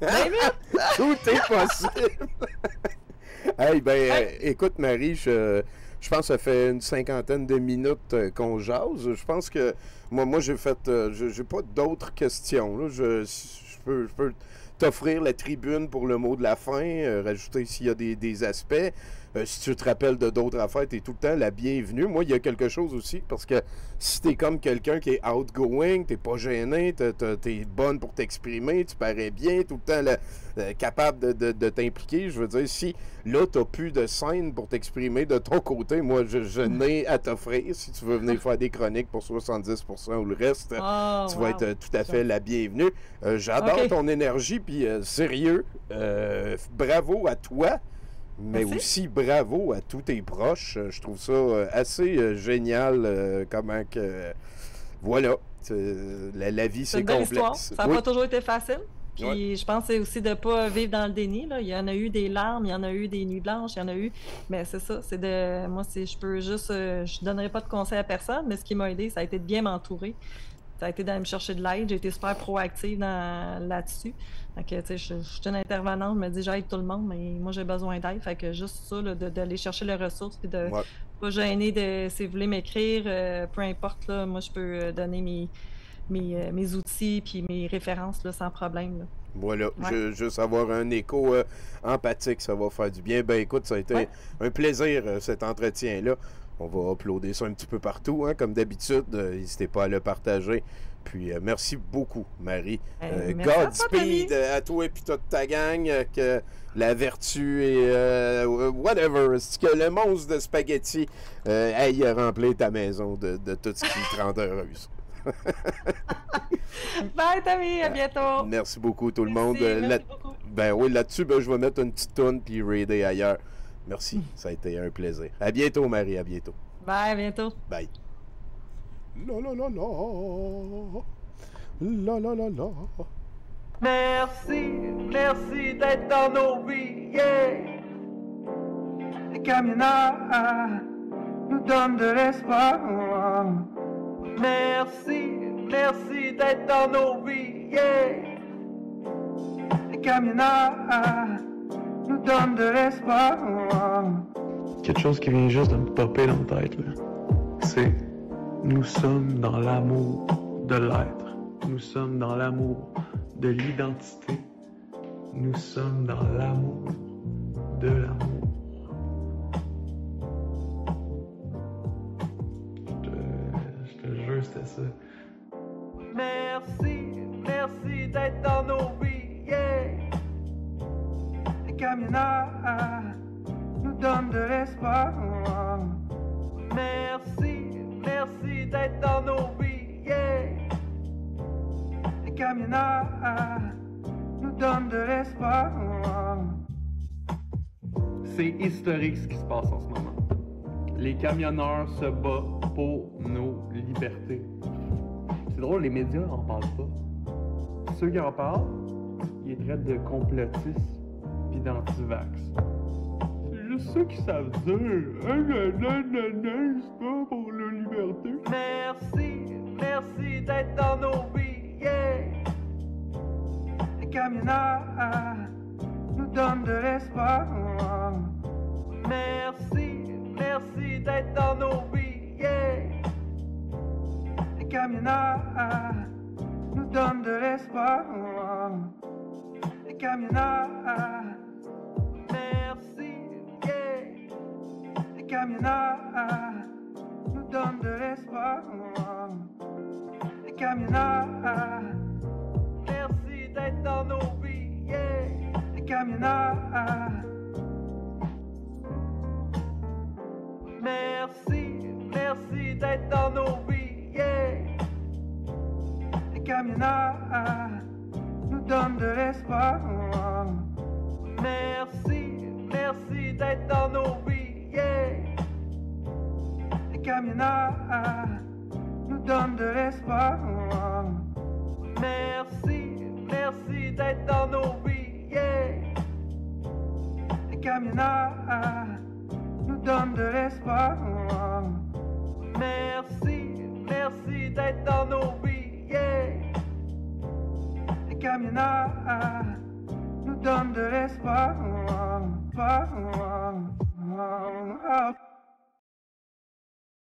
Ben vite! Tout est possible. Hey, écoute, Marie, je pense que ça fait une 50aine de minutes qu'on jase. Je pense que moi j'ai fait... j'ai pas d'autres questions. Là. Je peux t'offrir la tribune pour le mot de la fin, rajouter s'il y a des aspects. Si tu te rappelles de d'autres affaires, t'es tout le temps la bienvenue. Moi, il y a quelque chose aussi, parce que si t'es comme quelqu'un qui est outgoing, t'es pas gêné, t'es bonne pour t'exprimer, tu parais bien, tout le temps capable de t'impliquer, je veux dire, si là, t'as plus de scène pour t'exprimer de ton côté, moi, je n'ai à t'offrir. Si tu veux venir faire des chroniques pour 70% ou le reste, tu vas être tout à fait la bienvenue. J'adore ton énergie, puis sérieux, bravo à toi. Mais Merci. aussi bravo à tous tes proches. Je trouve ça assez génial comment que... Voilà, la vie c'est une belle complexe. histoire. Ça n'a Oui. pas toujours été facile. Puis Ouais. je pense que c'est aussi de ne pas vivre dans le déni. Là. Il y en a eu des larmes, il y en a eu des nuits blanches, il y en a eu. Mais c'est ça, c'est de. Moi, je peux juste. Je donnerai pas de conseils à personne, mais ce qui m'a aidé, ça a été de bien m'entourer. Ça a été d'aller me chercher de l'aide. J'ai été super proactive là-dessus. Fait que, tu sais, je suis une intervenante, je me dis, j'aide tout le monde, mais moi, j'ai besoin d'aide. Fait que juste ça, d'aller chercher les ressources, puis de Ouais. pas gêner de, si vous voulez m'écrire, peu importe, là, moi, je peux donner mes outils puis mes références, là, sans problème, là. Voilà, Ouais. juste avoir un écho empathique, ça va faire du bien. Ben écoute, ça a été Ouais. un plaisir cet entretien-là. On va uploader ça un petit peu partout, hein, comme d'habitude. N'hésitez pas à le partager. Puis merci beaucoup, Marie. Merci à toi, Godspeed Tommy. à toi et puis toute ta gang. Que la vertu et whatever. C'est que le monstre de spaghetti aille remplir ta maison de tout ce qui te rend heureuse. Bye, Tommy, à bientôt. Merci beaucoup, tout le Merci, monde. merci beaucoup. Ben oui, là-dessus, je vais mettre une petite toune puis raider ailleurs. Merci, ça a été un plaisir. À bientôt, Marie, à bientôt. Bye, à bientôt. Bye. La la la la. La la la la. Merci d'être dans nos vies, yeah. Les camionneurs nous donnent de l'espoir. Merci d'être dans nos vies, yeah. Les camionneurs nous donnent de l'espoir. Quelque chose qui vient juste de me popper dans la tête, là. C'est nous sommes dans l'amour de l'être. Nous sommes dans l'amour de l'identité. Nous sommes dans l'amour de l'amour. Je te jure, c'était ça. Merci d'être dans nos vies, yeah. Les camionneurs nous donnent de l'espoir. Merci d'être dans nos vies, yeah. Les camionneurs nous donnent de l'espoir. C'est historique ce qui se passe en ce moment. Les camionneurs se battent pour nos libertés. C'est drôle, les médias en parlent pas. Ceux qui en parlent, ils les traitent de complotistes pis d'anti-vax. C'est juste ceux qui savent dire « c'est pas pour la liberté ». Merci d'être dans nos vies, yeah. Les camionneurs nous donnent de l'espoir. merci d'être dans nos vies, yeah. Les camionneurs nous donnent de l'espoir. Les camionneurs, merci, yeah. Les camionneurs nous donnent de l'espoir. Les camionneurs, merci d'être dans nos vies, yeah. Les camionneurs, merci d'être dans nos vies, yeah. Les camionneurs nous donnent de l'espoir. Merci d'être dans nos vies, yeah. Les camionneurs nous donnent de l'espoir. Merci d'être dans nos vies, yeah. Les camionneurs nous donnent de l'espoir. Merci d'être dans nos vies, yeah. Les camionneurs nous donnent de l'espoir.